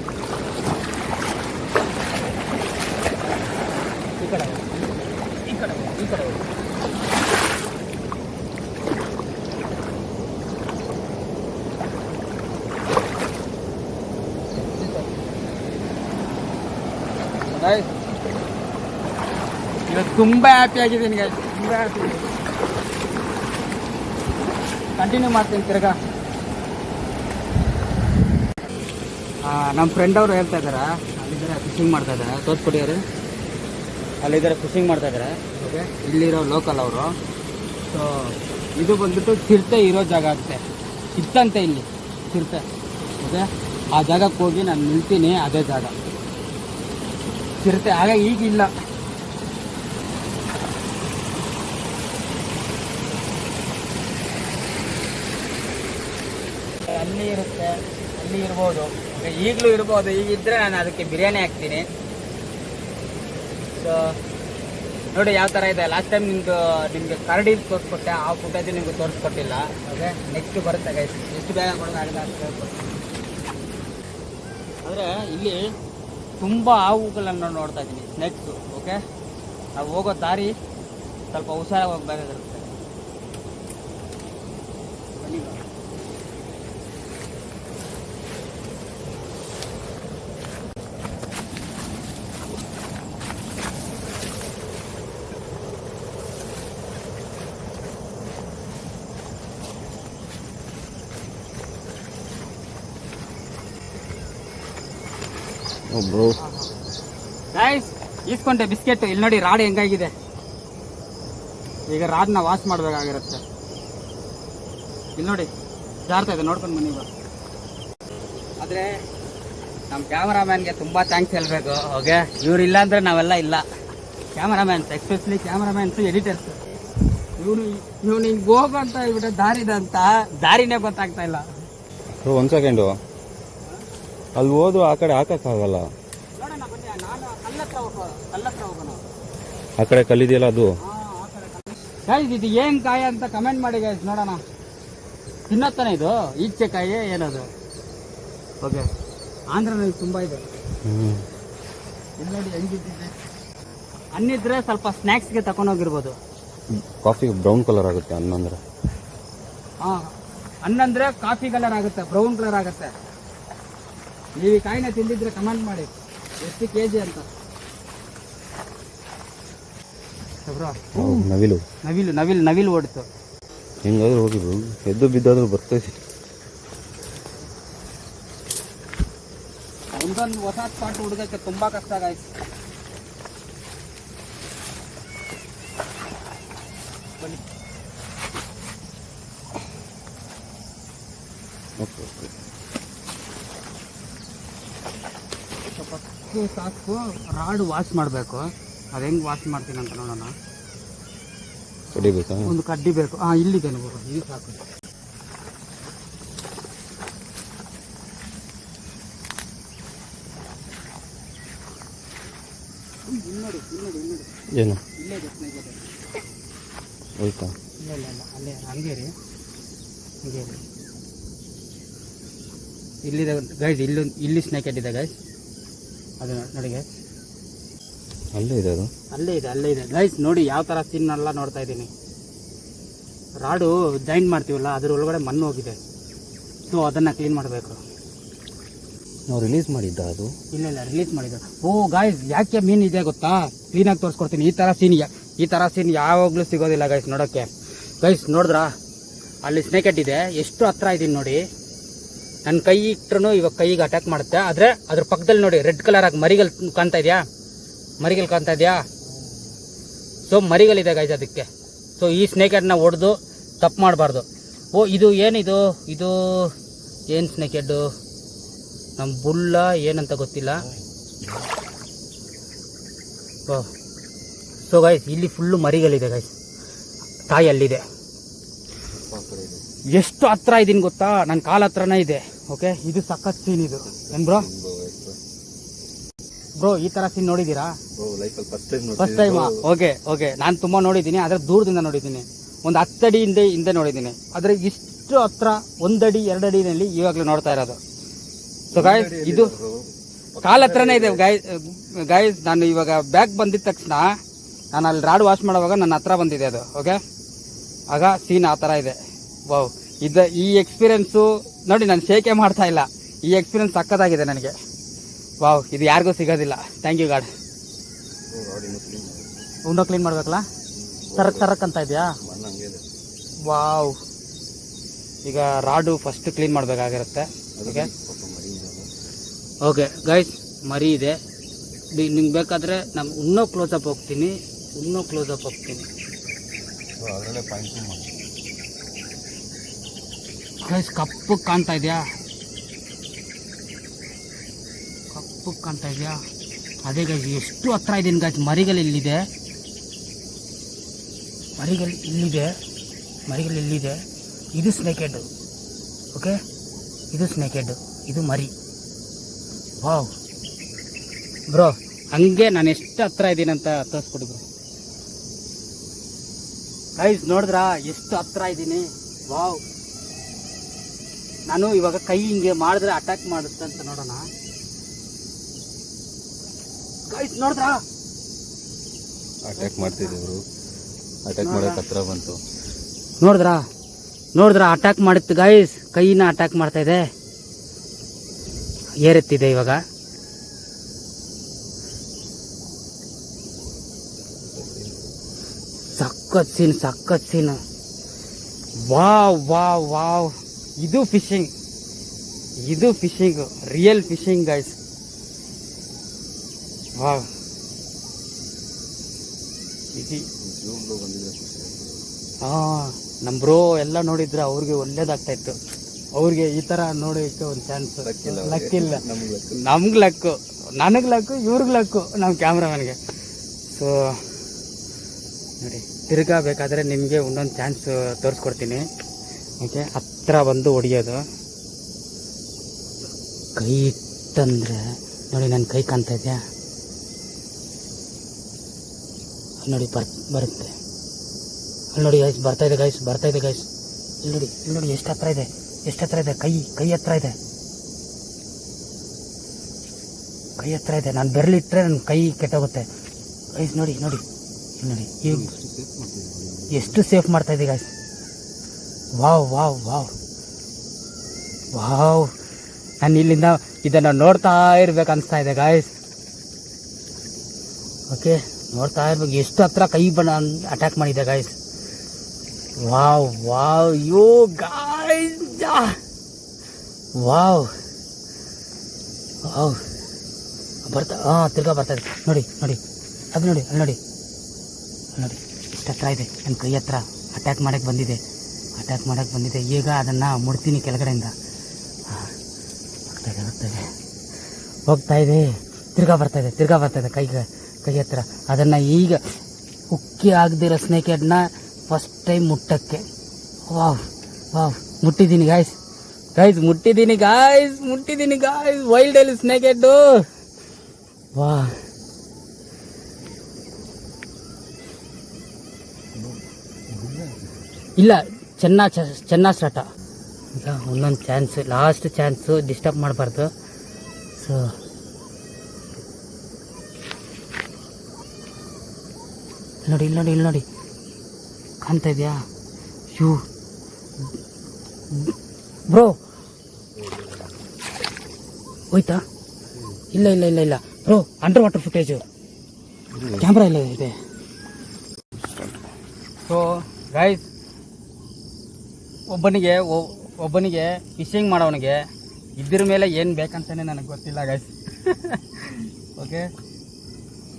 ಈ ಕಡೆ ಇವತ್ತು ತುಂಬ ಹ್ಯಾಪಿ ಆಗಿದ್ದೀನಿ ಗೈಸ್, ತುಂಬ ಹ್ಯಾಪಿ. ಕಂಟಿನ್ಯೂ ಮಾಡ್ತೀನಿ ತಿರ್ಗಾ. ನಮ್ಮ ಫ್ರೆಂಡ್ ಅವರು ಹೇಳ್ತಾ ಇದ್ದಾರೆ, ಅಲ್ಲಿದ್ದಾರೆ ಫಿಶಿಂಗ್ ಮಾಡ್ತಾ ಇದ್ದಾರೆ. ತೋರಿಸ್ಕೊಡಿಯವರು ಅಲ್ಲಿದ್ದಾರೆ, ಫಿಶಿಂಗ್ ಮಾಡ್ತಾ ಇದ್ದಾರೆ. ಓಕೆ, ಇಲ್ಲಿರೋ ಲೋಕಲ್ ಅವರು. ಸೊ ಇದು ಬಂದ್ಬಿಟ್ಟು ಚಿರತೆ ಇರೋ ಜಾಗ ಅಂತೆ, ಇತ್ತಂತೆ ಇಲ್ಲಿ ಚಿರತೆ. ಓಕೆ, ಆ ಜಾಗಕ್ಕೆ ಹೋಗಿ ನಾನು ನಿಲ್ತೀನಿ, ಅದೇ ಜಾಗ ಚಿರತೆ. ಆಗ ಈಗಿಲ್ಲ. ಅಲ್ಲಿ ಇರುತ್ತೆ, ಅಲ್ಲಿ ಇರ್ಬೋದು, ಈಗಲೂ ಇರ್ಬೋದು. ಈಗಿದ್ರೆ ನಾನು ಅದಕ್ಕೆ ಬಿರಿಯಾನಿ ಹಾಕ್ತೀನಿ. ಸೊ ನೋಡಿ ಯಾವ ಥರ ಇದೆ. ಲಾಸ್ಟ್ ಟೈಮ್ ನಿಮಗೆ ಕರಡಿ ತೋರಿಸ್ಕೊಟ್ಟೆ, ಆ ಫುಟೇಜ್ ನಿಮ್ಗೆ ತೋರಿಸ್ಕೊಟ್ಟಿಲ್ಲ. ಓಕೆ, ನೆಕ್ಸ್ಟ್ ಬರುತ್ತೆ ಗೈಸ್. ಎಷ್ಟು ಬೇಗ ಕೊಡೋದಾಗಿದೆ ಅಷ್ಟು ಹೇಳ್ಕೊಡ್ತೀನಿ. ಅಂದರೆ ಇಲ್ಲಿ ತುಂಬ ಹಾವುಗಳನ್ನು ನೋಡ್ತಾ ಇದ್ದೀನಿ, ಸ್ನೇಕ್ಸು. ಓಕೆ, ನಾವು ಹೋಗೋ ದಾರಿ ಸ್ವಲ್ಪ ಹುಷಾರಾಗಿ ಹೋಗ್ಬೇಕಾಗಿರುತ್ತೆ. Guys, ಈಸ್ಕೊಂಡೆ biscuit. ಇಲ್ಲಿ ನೋಡಿ ರಾಡ್ ಹೆಂಗಾಗಿದೆ. ಈಗ ರಾಡ್ನ ವಾಶ್ ಮಾಡಬೇಕಾಗಿರುತ್ತೆ. ಇಲ್ಲಿ ನೋಡಿ ಜಾರ್ತಾ ಇದೆ, ನೋಡ್ಕೊಂಡು ಬನ್ನಿ. ಆದರೆ ನಮ್ಮ ಕ್ಯಾಮರಾಮ್ಯಾನ್ಗೆ ತುಂಬ ಥ್ಯಾಂಕ್ಸ್ ಹೇಳಬೇಕು. ಓಕೆ, ಇವ್ರು ಇಲ್ಲ ಅಂದರೆ ನಾವೆಲ್ಲ ಇಲ್ಲ. ಕ್ಯಾಮರಾಮ್ಯಾನ್ಸ್, ಎಸ್ಪೆಷಲಿ ಕ್ಯಾಮರಾಮ್ಯಾನ್ಸು, ಎಡಿಟರ್ಸು. ಇವನು ಹಿಂಗ್ ಹೋಗು ಅಂತ ಹೇಳ್ಬಿಟ್ಟೆ ದಾರಿದಂತ ದಾರಿನೇ ಗೊತ್ತಾಗ್ತಾ ಇಲ್ಲ. ಒಂದು ಸೆಕೆಂಡು, ಅಲ್ಲಿ ಹೋದ್ರು ಆ ಕಡೆ ಹಾಕಕ್ಕಾಗಲ್ಲ. ನೋಡೋಣ ಬನ್ನಿ, ನಾನು ಕಲ್ಲತ್ರ ಹೋಗೋಣ. ಆ ಕಡೆ ಕಲ್ಲಿದೆಯಲ್ಲ ಅದು. ಗೈಸ್ ಇದು ಏನ್ ಕಾಯಿ ಅಂತ ಕಮೆಂಟ್ ಮಾಡಿ ಗೈಸ್, ನೋಡೋಣ. ತಿನ್ನತ್ತಾನೆ ಇದು ಈಚೆ ಕಾಯಿ ಏನದು? ಓಕೆ, ಆಂಧ್ರನಲ್ಲಿ ತುಂಬಾ ಇದೆ. ಇಲ್ಲಿ ನೋಡಿ ಹೆಂಗಿದ್ದಿದೆ. ಹಣ್ಣಿದ್ರೆ ಸ್ವಲ್ಪ ಸ್ನ್ಯಾಕ್ಸ್ಗೆ ತಗೊಂಡೋಗಿರ್ಬೋದು. ಕಾಫಿ ಬ್ರೌನ್ ಕಲರ್ ಆಗುತ್ತೆ ಹಣ್ಣಂದ್ರೆ. ಹಾ, ಹಣ್ಣಂದ್ರೆ ಕಾಫಿ ಕಲರ್ ಆಗುತ್ತೆ, ಬ್ರೌನ್ ಕಲರ್ ಆಗುತ್ತೆ. ನೀವು ಈ ಕಾಯಿನ ತಿಂದಿದ್ರೆ ಕಮೆಂಟ್ ಮಾಡಿ ಎಷ್ಟು ಕೆಜಿ ಅಂತ. ನವಿಲು ನವಿಲು ನವಿಲು ನವಿಲು ಓಡಿತು. ಹೆಂಗಾದ್ರೂ ಹೋಗಿ ಎದ್ದು ಬಿದ್ದಾದ್ರೂ ಬರ್ತೈತಿ. ಒಂದೊಂದು ಹೊಸ ಸ್ಪಾಟ್ ಹುಡುಗಕ್ಕೆ ತುಂಬಾ ಕಷ್ಟ ಆಗಾಯ್ತು. ಬನ್ನಿ. ಫಸ್ಟು ಸಾಕು ರಾಡು ವಾಶ್ ಮಾಡಬೇಕು. ಅದು ಹೆಂಗೆ ವಾಶ್ ಮಾಡ್ತೀನಿ ಅಂತ ನೋಡೋಣ. ಕಡಿಬೇಕಾ? ಒಂದು ಕಡ್ಡಿ ಬೇಕು. ಇಲ್ಲಿದೆ ನೋಡು, ಇದು ಸಾಕು. ಏನು ಇಲ್ಲೇ ಇದೆ ಸ್ನೇಕ್ ಇದೆ. ಹೋಯ್ತಾ? ಇಲ್ಲ ಅಲ್ಲೇ ಹಂಗೆ ರೀ, ಹಂಗೆ ರೀ. ಇಲ್ಲಿದೆ ಗೈಸ್, ಇಲ್ಲಿ ಸ್ನೇಕ್ ಹೆಡ್ ಇದೆ ಗೈಸ್. ಅದು ನೋಡಿ ಗೈಸ್, ಅಲ್ಲೇ ಇದೆ ಅದು. ಅಲ್ಲೇ ಇದೆ ಗೈಸ್. ನೋಡಿ ಯಾವ ಥರ ಸೀನ್ನೆಲ್ಲ ನೋಡ್ತಾ ಇದ್ದೀನಿ. ರಾಡು ಜಾಯಿಂಟ್ ಮಾಡ್ತೀವಲ್ಲ, ಅದ್ರ ಒಳಗಡೆ ಮಣ್ಣು ಹೋಗಿದೆ. ಸೊ ಅದನ್ನು ಕ್ಲೀನ್ ಮಾಡಬೇಕು. ನಾವು ರಿಲೀಸ್ ಮಾಡಿದ್ದ ಅದು? ಇಲ್ಲ ರಿಲೀಸ್ ಮಾಡಿದ್ದು. ಓ ಗಾಯ್ಸ್, ಯಾಕೆ ಮೀನು ಇದೆ ಗೊತ್ತಾ? ಕ್ಲೀನಾಗಿ ತೋರಿಸ್ಕೊಡ್ತೀನಿ. ಈ ಥರ ಸೀನ್ ಯಾವಾಗಲೂ ಸಿಗೋದಿಲ್ಲ ಗೈಸ್ ನೋಡೋಕ್ಕೆ. ಗೈಸ್ ನೋಡಿದ್ರಾ, ಅಲ್ಲಿ ಸ್ನೇಕ್ ಹೆಡ್ ಇದೆ. ಎಷ್ಟು ಹತ್ರ ಇದ್ದೀನಿ ನೋಡಿ. ನನ್ನ ಕೈ ಇಟ್ಟರು ಇವಾಗ ಕೈಗೆ ಅಟ್ಯಾಕ್ ಮಾಡುತ್ತೆ. ಆದರೆ ಅದ್ರ ಪಕ್ಕದಲ್ಲಿ ನೋಡಿ ರೆಡ್ ಕಲರ್ ಆಗಿ ಮರಿಗಳು ಕಾಣ್ತಾ ಇದೆಯಾ? ಸೊ ಮರಿಗಳಿದೆ ಗೈಸ್ ಅದಕ್ಕೆ. ಸೊ ಈ ಸ್ನೇಕ್ ಹೆಡ್ನ ಹೊಡೆದು ತಪ್ಪು ಮಾಡಬಾರ್ದು. ಓ ಇದು ಏನಿದು? ಏನು ಸ್ನೇಕ್ ಹೆಡ್ಡು? ನಮ್ಮ ಬುಲ್ಲ ಏನಂತ ಗೊತ್ತಿಲ್ಲ. ಸೊ ಗೈಸ್ ಇಲ್ಲಿ ಫುಲ್ಲು ಮರಿಗಳಿದೆ ಗೈಸ್. ತಾಯಿ ಅಲ್ಲಿದೆ. ಎಷ್ಟು ಹತ್ರ ಇದ್ದೀನಿ ಗೊತ್ತಾ? ನನ್ನ ಕಾಲ ಹತ್ರನೇ ಇದೆ. ಓಕೆ, ಇದು ಸಖತ್ ಸೀನ್ ಇದು. ಏನು ಬ್ರೋ ಈ ಥರ ಸೀನ್ ನೋಡಿದ್ದೀರಾ? First time. ಓಕೆ ನಾನು ತುಂಬ ನೋಡಿದ್ದೀನಿ, ಆದರೆ ದೂರದಿಂದ ನೋಡಿದ್ದೀನಿ. ಒಂದು 10 ಅಡಿ ಹಿಂದೆ ನೋಡಿದ್ದೀನಿ. ಆದರೆ ಇಷ್ಟು ಹತ್ರ 1 ಅಡಿ 2 ಅಡಿನಲ್ಲಿ ಇವಾಗಲೂ ನೋಡ್ತಾ ಇರೋದು. ಸೊ ಗಾಯ್ಸ್ ಇದು ಕಾಲ ಹತ್ರನೇ ಇದೆ ಗಾಯ್ಸ್. ನಾನು ಇವಾಗ ಬ್ಯಾಗ್ ಬಂದಿದ ತಕ್ಷಣ ನಾನು ಅಲ್ಲಿ ರಾಡ್ ವಾಶ್ ಮಾಡುವಾಗ ನನ್ನ ಹತ್ರ ಬಂದಿದೆ ಅದು. ಓಕೆ, ಆಗ ಸೀನ್ ಆ ಥರ ಇದೆ. ವಾವ್, ಈ ಎಕ್ಸ್ಪೀರಿಯೆನ್ಸು ನೋಡಿ, ನಾನು ಶೇಕೆ ಮಾಡ್ತಾ ಇಲ್ಲ. ಈ ಎಕ್ಸ್ಪೀರಿಯೆನ್ಸ್ ಸಕ್ಕತ್ತಾಗಿದೆ ನನಗೆ. ವಾವ್, ಇದು ಯಾರಿಗೂ ಸಿಗೋದಿಲ್ಲ. Thank you god. Window clean ಮಾಡ್ಬೇಕಲ್ಲ? ಸರಕ್ ಅಂತ ಇದೆಯಾ? ವಾವ್, ಈಗ ರಾಡು ಫಸ್ಟ್ ಕ್ಲೀನ್ ಮಾಡಬೇಕಾಗಿರುತ್ತೆ. ಓಕೆ ಗೈಸ್, ಮರಿ ಇದೆ. ನಿಮ್ಗೆ ಬೇಕಾದರೆ ನಾನು ಇನ್ನೂ ಕ್ಲೋಸಪ್ ಹೋಗ್ತೀನಿ. ಗೈಸ್ ಕಪ್ಪು ಕಾಣ್ತಾ ಇದೆಯಾ? ಅದೇ ಗೈಸ್, ಎಷ್ಟು ಹತ್ರ ಇದ್ದೀನಿ ಗೈಸ್. ಮರಿಗಳು ಇಲ್ಲಿದೆ. ಇದು ಸ್ನೇಕ್ ಹೆಡ್. ಓಕೆ, ಇದು ಸ್ನೇಕ್ ಹೆಡ್, ಇದು ಮರಿ. ವಾವ್ ಬ್ರೋ, ಹಂಗೆ ನಾನು ಎಷ್ಟು ಹತ್ರ ಇದ್ದೀನಿ ಅಂತ ತೋರಿಸ್ಕೊಡಿ ಬ್ರೋ. ಗೈಸ್ ನೋಡಿದ್ರಾ ಎಷ್ಟು ಹತ್ರ ಇದ್ದೀನಿ? ವಾವ್, ನಾನು ಇವಾಗ ಕೈ ಹಿಂಗೆ ಮಾಡಿದ್ರೆ ಅಟ್ಯಾಕ್ ಮಾಡುತ್ತೆ ಅಂತ ನೋಡೋಣ. ಗೈಸ್ ನೋಡಿದ್ರಾ? ಅಟ್ಯಾಕ್ ಮಾಡ್ತಿದ್ರು. ಅಟ್ಯಾಕ್ ಮಾಡಕ್ಕೆ ಹತ್ರ ಬಂತು. ನೋಡಿದ್ರಾ ಅಟ್ಯಾಕ್ ಮಾಡುತ್ತೆ ಗೈಸ್. ಕೈನ ಅಟ್ಯಾಕ್ ಮಾಡ್ತಾ ಇದೆ. ಏರೆತ್ತಿದೆ ಇವಾಗ. ಸಖತ್ ಸೀನ್. ವಾವ್, ಇದು fishing, real fishing guys. Wow, ನಮ್ಮ ಬ್ರೋ ಎಲ್ಲ ನೋಡಿದ್ರೆ ಅವ್ರಿಗೆ ಒಳ್ಳೇದಾಗ್ತಾ ಇತ್ತು. ಅವ್ರಿಗೆ ಈ ಥರ ನೋಡೋಕ್ಕೆ ಒಂದು ಚಾನ್ಸ್. ಲಕ್ ಇಲ್ಲ, ನಮ್ಗೆ ಲಕ್ಕು, ನನಗೆ ಲಕ್ಕು, ಇವ್ರಿಗೆ ಲಕ್ಕು, ನಮ್ಮ ಕ್ಯಾಮ್ರಾಮನ್ಗೆ. ಸೊ ನೋಡಿ ತಿರ್ಗಾ ಬೇಕಾದರೆ ನಿಮಗೆ ಒಂದೊಂದು ಚಾನ್ಸ್ ತೋರಿಸ್ಕೊಡ್ತೀನಿ. ಓಕೆ, ಹತ್ರ ಬಂದು ಹೊಡಿಯೋದು. ಕೈ ಇಟ್ಟಂದರೆ ನೋಡಿ, ನನ್ನ ಕೈ ಕಾಣ್ತಾ ಇದೆಯಾ ನೋಡಿ, ಬರುತ್ತೆ ಅಲ್ಲಿ ನೋಡಿ ಗೈಸ್, ಬರ್ತಾಯಿದೆ ಗೈಸ್. ಇಲ್ಲಿ ನೋಡಿ ಎಷ್ಟು ಹತ್ರ ಇದೆ, ಕೈ ಹತ್ರ ಇದೆ. ನಾನು ಬೆರಳಿಟ್ರೆ ನನ್ನ ಕೈ ಕೆಟ್ಟೋಗುತ್ತೆ ಗೈಸ್. ನೋಡಿ ಈಗ ಎಷ್ಟು ಸೇಫ್ ಮಾಡ್ತಾ ಇದೆ ಗೈಸ್. ವಾವ್ ನಾನು ಇಲ್ಲಿಂದ ಇದನ್ನು ನೋಡ್ತಾ ಇರ್ಬೇಕು ಅನಿಸ್ತಾ ಇದೆ ಗಾಯ್ಸ್. ಓಕೆ, ನೋಡ್ತಾ ಇರ್ಬೇಕು ಎಷ್ಟು ಹತ್ರ ಕೈ ಅಟ್ಯಾಕ್ ಮಾಡಿದೆ ಗಾಯ್ಸ್. ವಾವ್ ಯೋ ಗಾಯ್ಸ್, ವಾವ್ ತಿರ್ಗಾ ಬರ್ತಾ ಇದೆ. ನೋಡಿ ಅದು ನೋಡಿ, ಅಲ್ಲಿ ನೋಡಿ ಎಷ್ಟು ಹತ್ರ ಇದೆ. ನನ್ನ ಕೈ ಹತ್ರ ಅಟ್ಯಾಕ್ ಮಾಡಕ್ಕೆ ಬಂದಿದೆ. ಈಗ ಅದನ್ನು ಮುಡ್ತೀನಿ ಕೆಳಗಡೆಯಿಂದ. ಹೋಗ್ತಾ ಇದೆ, ತಿರ್ಗಾ ಬರ್ತಾ ಇದೆ ಕೈ ಹತ್ರ. ಅದನ್ನು ಈಗ ಉಕ್ಕಿ ಆಗದಿರೋ ಸ್ನೇಕ್ ಹೆಡ್ನ ಫಸ್ಟ್ ಟೈಮ್ ಮುಟ್ಟಕ್ಕೆ. ವಾವ್ ಮುಟ್ಟಿದ್ದೀನಿ ಗಾಯ್ಸ್, ಮುಟ್ಟಿದ್ದೀನಿ ಗಾಯ್ಸ್. ವೈಲ್ಡ್ ಅಲ್ಲಿ ಸ್ನೇಕ್ ಹೆಡ್ಡು. ವಾ, ಇಲ್ಲ ಚೆನ್ನಾಗಿ ಸ್ಟಾರ್ಟ. ಈಗ ಒಂದೊಂದು ಚಾನ್ಸ್, ಲಾಸ್ಟ್ ಚಾನ್ಸು, ಡಿಸ್ಟರ್ಬ್ ಮಾಡಬಾರ್ದು. ಸೊ ಇಲ್ಲಿ ನೋಡಿ ಕಾಣ್ತಾ ಇದೆಯಾ? ಬ್ರೋ ಹೋಯ್ತಾ? ಇಲ್ಲ bro, under water footage, camera ಇಲ್ಲ ಇದೆ. ಸೊ ಗೈಸ್, ಒಬ್ಬನಿಗೆ ಫಿಶಿಂಗ್ ಮಾಡೋನಿಗೆ ಇದ್ರ ಮೇಲೆ ಏನು ಬೇಕಂತಲೇ ನನಗೆ ಗೊತ್ತಿಲ್ಲ ಗೈಸ್. ಓಕೆ,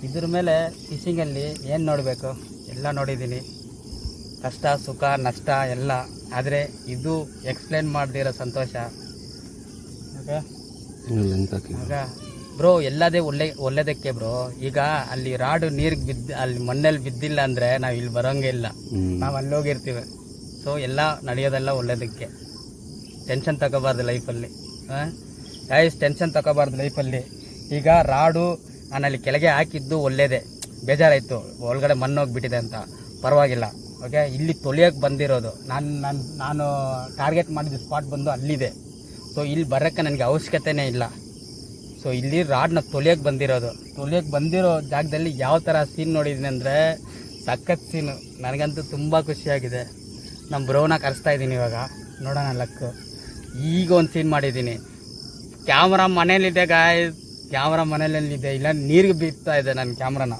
ಇದ್ರ ಮೇಲೆ ಫಿಶಿಂಗಲ್ಲಿ ಏನು ನೋಡಬೇಕು ಎಲ್ಲ ನೋಡಿದ್ದೀನಿ, ಕಷ್ಟ ಸುಖ ನಷ್ಟ ಎಲ್ಲ. ಆದರೆ ಇದು ಎಕ್ಸ್ಪ್ಲೇನ್ ಮಾಡದಿರೋ ಸಂತೋಷ. ಓಕೆ ಬ್ರೋ, ಎಲ್ಲದೇ ಒಳ್ಳೆದಕ್ಕೆ ಬ್ರೋ. ಈಗ ಅಲ್ಲಿ ರಾಡು ನೀರಿಗೆ ಅಲ್ಲಿ ಮಣ್ಣಲ್ಲಿ ಬಿದ್ದಿಲ್ಲ ಅಂದರೆ ನಾವು ಇಲ್ಲಿ ಬರೋಂಗೆ ಇಲ್ಲ, ನಾವು ಅಲ್ಲಿ ಹೋಗಿರ್ತೀವಿ. ಸೊ ಎಲ್ಲ ನಡೆಯೋದೆಲ್ಲ ಒಳ್ಳೆಯದಕ್ಕೆ. ಟೆನ್ಷನ್ ತಗೋಬಾರ್ದು ಲೈಫಲ್ಲಿ. ಗೈಸ್, ಟೆನ್ಷನ್ ತಗೋಬಾರ್ದು ಲೈಫಲ್ಲಿ. ಈಗ ರಾಡು ನಾನು ಅಲ್ಲಿ ಕೆಳಗೆ ಹಾಕಿದ್ದು ಒಳ್ಳೇದೇ, ಬೇಜಾರಾಯಿತು ಒಳಗಡೆ ಮಣ್ಣು ಹೋಗಿಬಿಟ್ಟಿದೆ ಅಂತ, ಪರವಾಗಿಲ್ಲ. ಓಕೆ, ಇಲ್ಲಿ ತೊಳಿಯೋಕ್ಕೆ ಬಂದಿರೋದು ನಾನು ಟಾರ್ಗೆಟ್ ಮಾಡಿದ ಸ್ಪಾಟ್ ಬಂದು ಅಲ್ಲಿದೆ. ಸೊ ಇಲ್ಲಿ ಬರೋಕ್ಕೆ ನನಗೆ ಅವಶ್ಯಕತೆನೇ ಇಲ್ಲ. ಸೊ ಇಲ್ಲಿ ರಾಡ್ನ ತೊಳಿಯೋಕ್ಕೆ ಬಂದಿರೋ ಜಾಗದಲ್ಲಿ ಯಾವ ಥರ ಸೀನ್ ನೋಡಿದ್ದೀನಿ ಅಂದರೆ ಸಖತ್ ಸೀನು. ನನಗಂತೂ ತುಂಬ ಖುಷಿಯಾಗಿದೆ. ನಮ್ಮ ಬ್ರೋನ ಕರೆಸ್ತಾ ಇದ್ದೀನಿ ಇವಾಗ, ನೋಡೋಣ ಲಕ್ಕು. ಈಗ ಒಂದು ಸೀನ್ ಮಾಡಿದ್ದೀನಿ. ಕ್ಯಾಮ್ರಾ ಮನೇಲಿದೆ ಗಾಯ್ಸ್, ಇಲ್ಲ ನೀರಿಗೆ ಬೀಳ್ತಾ ಇದೆ ನನ್ನ ಕ್ಯಾಮ್ರಾನ.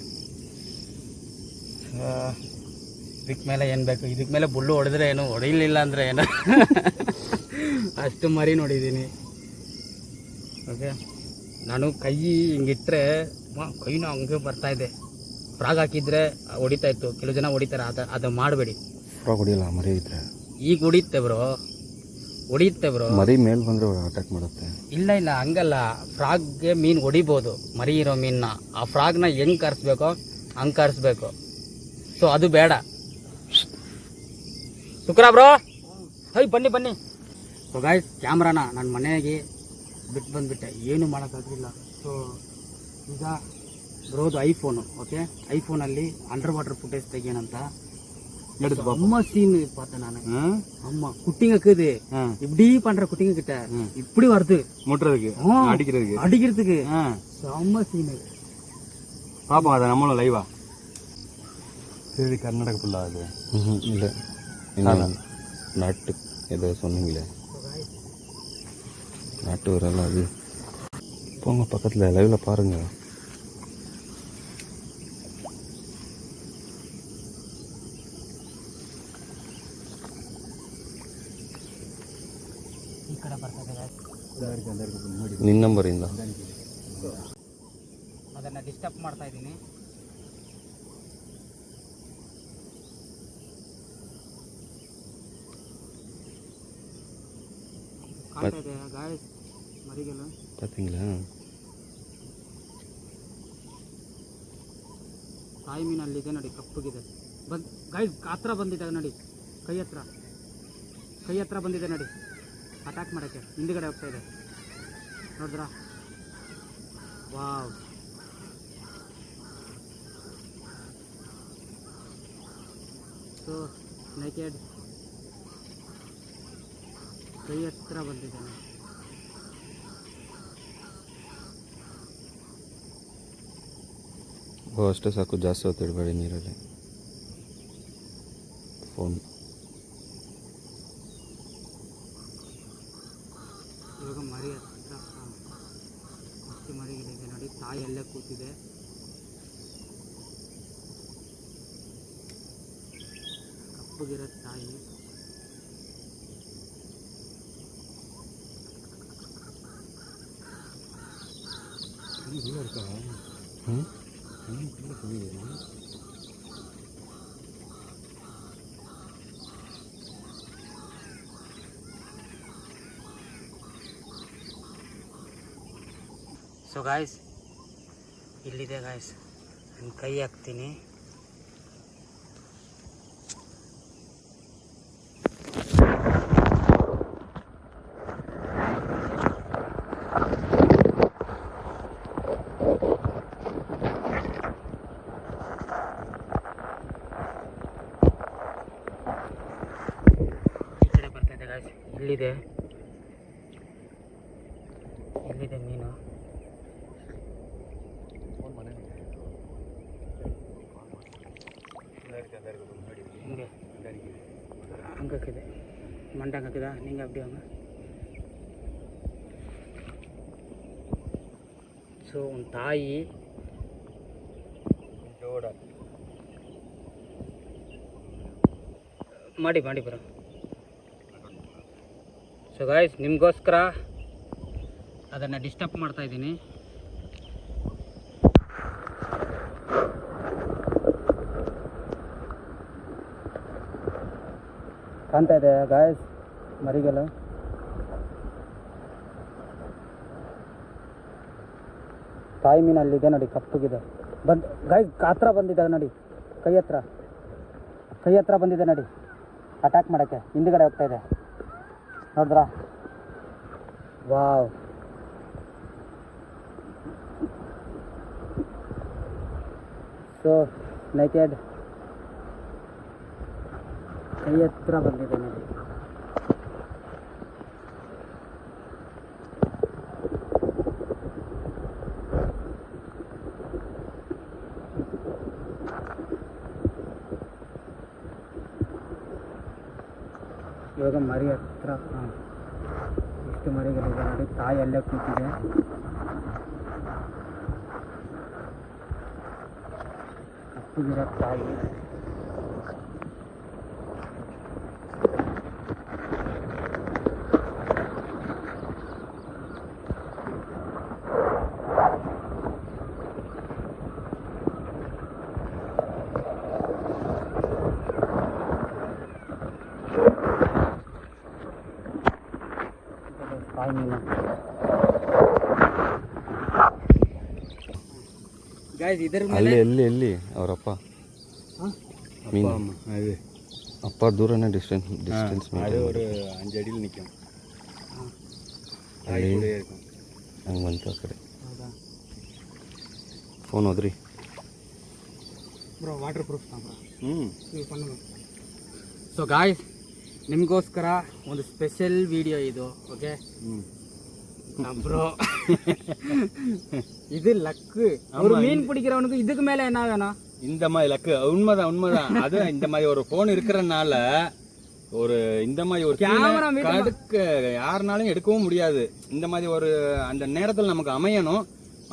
ಇದಕ್ಕೆ ಮೇಲೆ ಏನು ಬೇಕು, ಇದಕ್ಕೆ ಮೇಲೆ ಬುಲ್ಲು ಹೊಡೆದ್ರೆ ಏನು, ಹೊಡಿಲಿಲ್ಲ ಅಂದರೆ ಏನು. ಅಷ್ಟು ಮರಿ ನೋಡಿದ್ದೀನಿ. ಓಕೆ, ನಾನು ಕೈ ಹಿಂಗಿಟ್ರೆ ಕೈನ ಹಂಗೆ ಬರ್ತಾಯಿದೆ. ಫ್ರಾಗ್ ಹಾಕಿದರೆ ಹೊಡಿತಾಯಿತ್ತು, ಕೆಲವು ಜನ ಹೊಡಿತಾರೆ. ಅದು ಮಾಡಬೇಡಿ. ಫ್ರಾಗ್ ಹೊಡಿಯಲ್ಲ, ಮರಿ ಇದ್ರೆ. ಈಗ ಹೊಡಿಯುತ್ತೆ ಬ್ರೋ, ಮರಿ ಮೇಲೆ ಬಂದರೆ ಅಟ್ಯಾಕ್ ಮಾಡುತ್ತೆ. ಇಲ್ಲ ಹಂಗಲ್ಲ. ಫ್ರಾಗ್ಗೆ ಮೀನು ಹೊಡಿಬೋದು, ಮರಿ ಇರೋ ಮೀನನ್ನ. ಆ ಫ್ರಾಗ್ನ ಹೆಂಗೆ ಕರೆಸ್ಬೇಕೋ ಹಂಗೆ ಕರೆಸ್ಬೇಕು. ಸೊ ಅದು ಬೇಡ. ಶುಕ್ರ ಬ್ರೋ, ಬನ್ನಿ. ಸೊ ಗಾಯ್ಸ್, ಕ್ಯಾಮ್ರಾನ ನನ್ನ ಮನೆಗೆ ಬಿಟ್ಟು ಬಂದುಬಿಟ್ಟೆ, ಏನು ಮಾಡೋಕ್ಕಾಗಲಿಲ್ಲ. ಸೊ ಈಗ ಬ್ರೋದು ಐಫೋನು. ಓಕೆ, ಐಫೋನಲ್ಲಿ ಅಂಡರ್ ವಾಟರ್ ಫುಟೇಜ್ ತೆಗಿಯೋಣಂತ அம்மா சீன் பார்த்தேன் நானு. ஆமா, குட்டிங்க இருக்குது, இப்படி பண்ற குட்டிங்க கிட்ட இப்படி வருது முட்டுறதுக்கு, அடிக்கிறதுக்கு. செம்ம சீன் பாப்போம். அதை நம்மளும் லைவா சரி. கர்நாடக ஃபுல்லா அது இல்லை, நாட்டு ஏதோ சொன்னீங்களே, நாட்டு வரல அது. போங்க பக்கத்தில் லைவ்ல பாருங்க. ನಿನ್ನ ನಂಬರಿಂದ ಅದನ್ನು ಡಿಸ್ಟರ್ಬ್ ಮಾಡ್ತಾ ಇದ್ದೀನಿ. பார்த்தீங்களா? ತಾಯಿ ಮೀನಲ್ಲಿದೆ ನೋಡಿ, ಕಪ್ಪಗಿದೆ. ಗೈಸ್ ಹತ್ರ ಬಂದಿದೆ ನೋಡಿ, ಕೈ ಹತ್ರ ಬಂದಿದೆ ನೋಡಿ, ಅಟ್ಯಾಕ್ ಮಾಡೋಕ್ಕೆ ಹಿಂದ್ಗಡೆ ಹೋಗ್ತಾ ಇದೆ ನೋಡಿದ್ರಾ. ವಾವ್, ಸೊ ನೆಕೆಡ್ ಕೈ ಹತ್ರ ಬಂದಿದೆ ನೋಡಿ. ಅಷ್ಟೇ ಸಾಕು, ಜಾಸ್ತಿ ಹೊತ್ತಿಡಬೇಡಿ ನೀರಲ್ಲಿ. ಫೋನ್ ಇವಾಗ ಮರಿ ಹತ್ರ ಅಷ್ಟು ಮರಿಗಳಿದೆ ನೋಡಿ, ತಾಯಿ ಅಲ್ಲೇ ಕೂತಿದೆ. ಕಪ್ಪಗಿರೋ ತಾಯಿ. ಸೊ ಗಾಯ್ಸ್ ಇಲ್ಲಿದೆ ಗಾಯ್ಸ್, ನಾನು ಕೈ ಹಾಕ್ತೀನಿ. ಈ ಕಡೆ ಬರ್ತಾಯಿದೆ ಗಾಯ್ಸ್, ಇಲ್ಲಿದೆ ಮೀನು. ಹಿಂಗೆ ಹಂಗಾಕಿದೆ, ಮಂಡ ಹಾಕಿದ ನಿಂಗೆ ಅಬ್ಬಿ ಹಂಗ. ಸೊ ಒಂದು ತಾಯಿ ಮಾಡಿ ಬರೋ. ಸೊ ಗಾಯ್ಸ್ ನಿಮಗೋಸ್ಕರ ಅದನ್ನು ಡಿಸ್ಟರ್ಬ್ ಮಾಡ್ತಾ ಇದ್ದೀನಿ. ಕಾಣ್ತಾ ಇದೆ ಗಾಯ್ಸ್ ಮರಿಗಳು. ತಾಯಿ ಮೀನು ಅಲ್ಲಿದೆ ನೋಡಿ, ಕಪ್ಪಗಿದೆ. ಗಾಯ್ಸ್ ಹತ್ರ ಬಂದಿದೆ ನೋಡಿ, ಕೈ ಹತ್ರ ಬಂದಿದೆ ನೋಡಿ, ಅಟ್ಯಾಕ್ ಮಾಡೋಕ್ಕೆ ಹಿಂದ್ಗಡೆ ಹೋಗ್ತಾ ಇದೆ ನೋಡಿದ್ರಾ. ವಾವ್, ಸೊ ನೆಕೆಡ್ ಕೈ ಹತ್ರ ಬಂದಿದೆ ನೋಡಿ. ಇವಾಗ ಮರಿ ಹತ್ರ ಎಷ್ಟು ಮರಿಗಳಿದೆ ನೋಡಿ, ತಾಯಿ ಅಲ್ಲೇ ಕೂತಿದೆ. ಕಪ್ಪಗಿರೋ ತಾಯಿ. ಗಾಯ್ಸ್ ಇದರ ಮೇಲೆ ಎಲ್ಲಿ ಅವರಪ್ಪ ಮೀನು அது அப்பா தூரನೇ ಡಿಸ್ಟೆನ್ಸ್ அது ஒரு 5 ಅಡಿಯಲ್ಲಿ ನಿಕ್ಕಂ ತಾಯಿ ಕೂಡ ಇರ್ಕಂ ಹಂಗೆ ಬಂತು ಆ ಕಡೆ. ಹೌದಾ, ಫೋನ್ ಹೋದ್ರಿ ಬ್ರೋ ವಾಟರ್ ಪ್ರೂಫ್ ಬ್ರೋ. ನೀವು ಪಣ್ಣು. ಸೊ ಗಾಯ್ಸ್ ನಿಮಗೋಸ್ಕರ ಒಂದು ಸ್ಪೆಷಲ್ ವಿಡಿಯೋ ಇದು. ಓಕೆ ಬ್ರೋ, இது லக்கு. ஒரு மீன் பிடிக்கிறவனுக்கு இதுக்கு மேல என்ன வேணும்? இந்த மாதிரி லக்கு உண்மைதான். அது இந்த மாதிரி ஒரு போன் இருக்கிறனால ஒரு இந்த மாதிரி ஒரு கேமரா கடுக்க யாருனாலும் எடுக்கவும் முடியாது. இந்த மாதிரி ஒரு அந்த நேரத்தில் நமக்கு அமையணும்.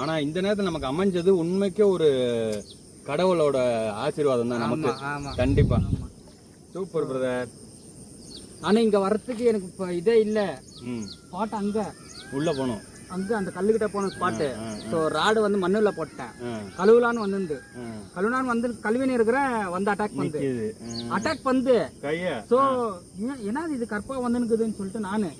ஆனா இந்த நேரத்தில் நமக்கு அமைஞ்சது உண்மைக்கே ஒரு கடவுளோட ஆசீர்வாதம் தான் நமக்கு. கண்டிப்பா சூப்பர் பிரதர். ஆனா இங்க வரதுக்கு எனக்கு இதே இல்ல. பாட்டு அங்க உள்ள போனோம். அங்கே அந்த கல்லுக்கிட்ட போன ஸ்பாட்டு. ஸோ ராடு வந்து மண்ணில் போட்டேன். கழுவுலான்னு வந்து கழுவுலான்னு வந்து கழுவின்னு இருக்கிற வந்து அட்டாக் வந்து ஸோ என்னது இது கற்பா வந்துனுக்குதுன்னு சொல்லிட்டு நானு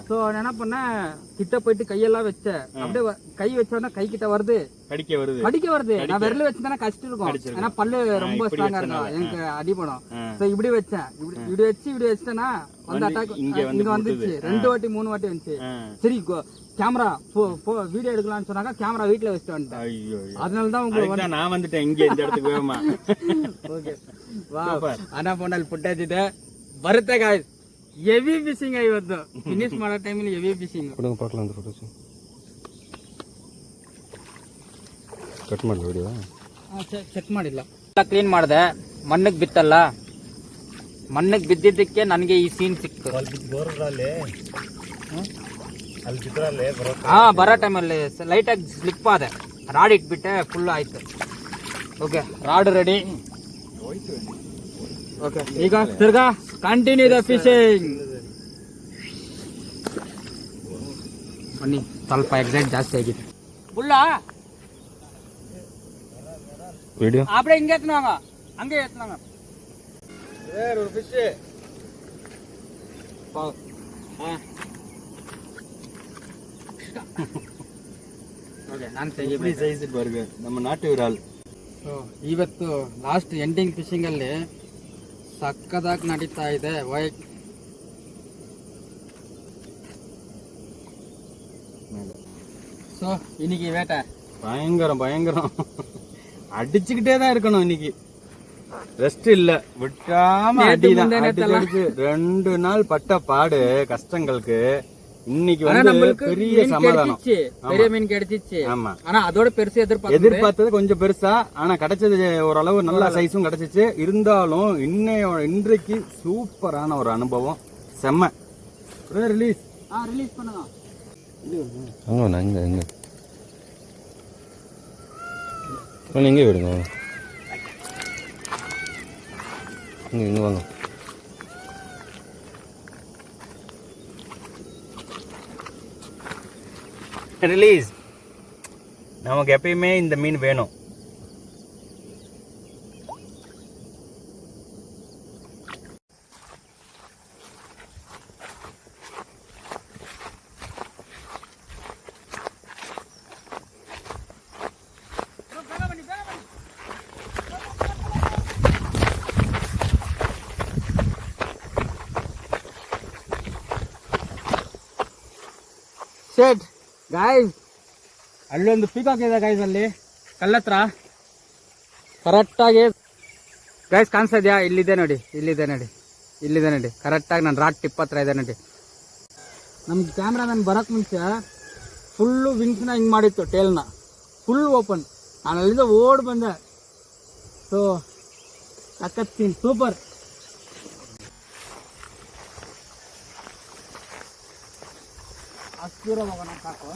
ஸோ என்ன பண்ணேன், கிட்ட போயிட்டு கையெல்லாம் வச்சேன். அப்படியே கை வச்சோன்னா கை கிட்ட வருது, கடிக்க வருது. நான் விரல வச்சுதானே கஷ்டம் இருக்கும், ஏன்னா பல்லு ரொம்ப ஸ்ட்ராங்கா இருக்கும், எனக்கு அடிபடும். ஸோ இப்படி வச்சேன், இப்படி வச்சுட்டேன்னா வந்து அட்டாக் இங்க வந்துச்சு. 2 வாட்டி 3 வாட்டி வந்துச்சு. சரி கேமரா வீடியோ எடுக்கலாம்னு சொன்னாங்க, கேமரா வீட்டுல வச்சுட்டு வந்துட்டேன். அதனாலதான் உங்களுக்கு நான் வந்துட்டேன் இங்க இந்த இடத்துக்கு வேகமா. ஓகே வா ಅನಾ ಫೋನಲ್ಲಿ ಫುಟೇಜ್ ಇದೆ ಬರುತ್ತೆ ಗಾಯ್ಸ್. ಹೆವಿ ಫಿಶಿಂಗ್ ಇವತ್ತು ಫಿನಿಶ್ ಮಾಡೋ ಟೈಮಲ್ಲಿ ಹೆವಿ ಫಿಶಿಂಗ್. ಕೊಡುங்க பார்க்கலாம் அந்த ಫೋಟೋಸ್. ಕಟ್ ಮಾಡಿ ವಿಡಿಯೋ ಚೆಕ್ ಮಾಡಿಲ್ಲ, ಎಲ್ಲ ಕ್ಲೀನ್ ಮಾಡಿದೆ. ಮಣ್ಣಿಗೆ ಬಿತ್ತಲ್ಲ, ಮಣ್ಣಿಗೆ ಬಿದ್ದಿದ್ದಕ್ಕೆ ನನಗೆ ಈ ಸೀನ್ ಸಿಕ್ತು. ಹಾ ಬರೋ ಟೈಮಲ್ಲಿ ಲೈಟಾಗಿ ಸ್ಲಿಪ್ ಆದೆ, ರಾಡ್ ಇಟ್ಬಿಟ್ಟೆ, ಫುಲ್ ಆಯ್ತು. Okay rod ready. ಓಕೆ ಈಗ ತಿರ್ಗಾ ಕಂಟಿನ್ಯೂ ದ ಫಿಶಿಂಗ್. ಬನ್ನಿ, ಸ್ವಲ್ಪ ಎಕ್ಸೈಟ್ ಜಾಸ್ತಿ ಆಗಿದೆ. ಫುಲ್ಲ ವಿಡಿಯೋ அப்படியே இங்கே ஏற்றுனாங்க, அங்கே ஏற்றுனாங்க. வேற ஒரு ஃபிஷ். ಓಕೆ ನಾನು எப்படி சைஸ் பாருங்க, நம்ம நாட்டு விரால். ಸೊ ಇವತ್ತು ಲಾಸ್ಟ್ ಎಂಡಿಂಗ್ ಫಿಶಿಂಗ್ ಅಲ್ಲಿ ಸಕ್ಕದಾಗಿ ನಡೀತಾ ಇದೆ. ವೈಟ್ ஸோ இன்னைக்கு வேட்டை பயங்கரம் அடிச்சுக்கிட்டே தான் இருக்கணும். இன்னைக்கு ரெஸ்ட் இல்ல, விட்டாம அடிதான். 2 நாள் பட்ட பாடு கஷ்டங்களுக்கு இன்னைக்கு வந்து பெரிய சமாதானம். பெரிய மீன் கிடைச்சிச்சு. ஆமா, ஆனா அதோட பெருசு எதிர்பார்த்தது கொஞ்சம் பெருசா, ஆனா கிடைச்சது ஓரளவு நல்ல சைஸும் கிடைச்சிச்சு. இருந்தாலும் இன்றைக்கு சூப்பரான ஒரு அனுபவம், செம்ம. ரிலீஸ் ரிலீஸ் பண்ணுங்க. இங்கே விடுங்க, இங்கே வாங்க. ரிலீஸ். நமக்கு எப்பயுமே இந்த மீன் வேணும். ಶೇಟ್ ಗಾಯ್ಸ್, ಅಲ್ಲೊಂದು ಪೀಕಾಕ್ ಇದೆ ಗಾಯ್ಸ್, ಅಲ್ಲಿ ಕಲ್ಲತ್ರ ಕರೆಕ್ಟಾಗಿ ಗೈಸ್ ಕಾಣಿಸ್ತಾ ಇದೆಯಾ? ಇಲ್ಲಿದೆ ನೋಡಿ, ಇಲ್ಲಿದೆ ನೋಡಿ ಕರೆಕ್ಟಾಗಿ ನನ್ನ ರಾಟ್ ಟಿಪ್ ಹತ್ರ ಇದೆ ನೋಡಿ. ನಮ್ಮ ಕ್ಯಾಮ್ರಾಮನ್ ಬರೋಕ್ಕೆ ಮುಂಚೆ ಫುಲ್ಲು ವಿಂಗ್ಸ್ನ ಹಿಂಗೆ ಮಾಡಿತ್ತು, ಟೇಲ್ನ ಫುಲ್ ಓಪನ್. ನಾನು ಅಲ್ಲಿಂದ ಓಡ್ ಬಂದೆ. ಸೊ ಸಖತ್ ಸೀನ್, ಸೂಪರ್. ಅಷ್ಟು ದೂರ ಹೋಗೋಣ ಸಾಕು.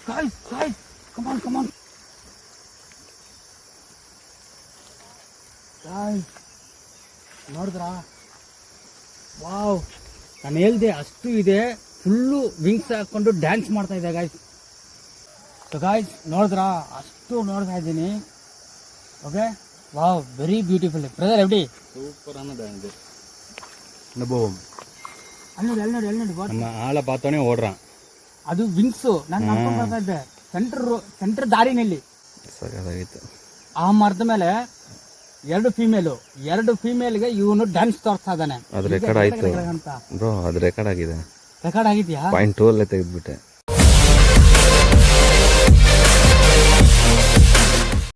Guys, come on. Guys, ನೋಡಿದ್ರಾ? ವಾವ್, ನಾನು ಹೇಳ್ದೆ ಅಷ್ಟು ಇದೆ. ಫುಲ್ಲು ವಿಂಗ್ಸ್ ಹಾಕೊಂಡು ಡ್ಯಾನ್ಸ್ ಮಾಡ್ತಾ ಇದೆ ಗಾಯ್ಸ್. ಸೊ ಗಾಯ್ಸ್ ನೋಡಿದ್ರಾ? ಅಷ್ಟು ನೋಡ್ತಾ ಇದ್ದೀನಿ. Okay, wow, very beautiful. Brother ಎವ್ಡಿ சூப்பரானது இது அனுபவம். ಅಲ್ಲಿ ನೋಡಿ நம்ம ஆளை பார்த்தோன்னே ஓடுறான். ಅದು ವಿಂಗ್ಸು. ನಾನು ನಡ್ಕೊಂಡು ಬರ್ತಾ ಇದ್ದೆ ಸೆಂಟರ್ ದಾರಿನಲ್ಲಿ. ಸರಿಯಾಗಿತ್ತು. ಆ ಮರದ ಮೇಲೆ 2 ಫೀಮೇಲ್ಗೆ ಇವನು ಡ್ಯಾನ್ಸ್ ತೋರಿಸ್ತಾ ಇದ್ದಾನೆ. ಅದು ರೆಕಾರ್ಡ್ ಆಯ್ತು ಬ್ರೋ, ಅದು ರೆಕಾರ್ಡ್ ಆಗಿದೆ. ರೆಕಾರ್ಡ್ ಆಗಿದ್ಯಾ? ಪಾಯಿಂಟ್ 2 ಅಲ್ಲೇ ತೆಗೆದ್ಬಿಟ್ಟೆ.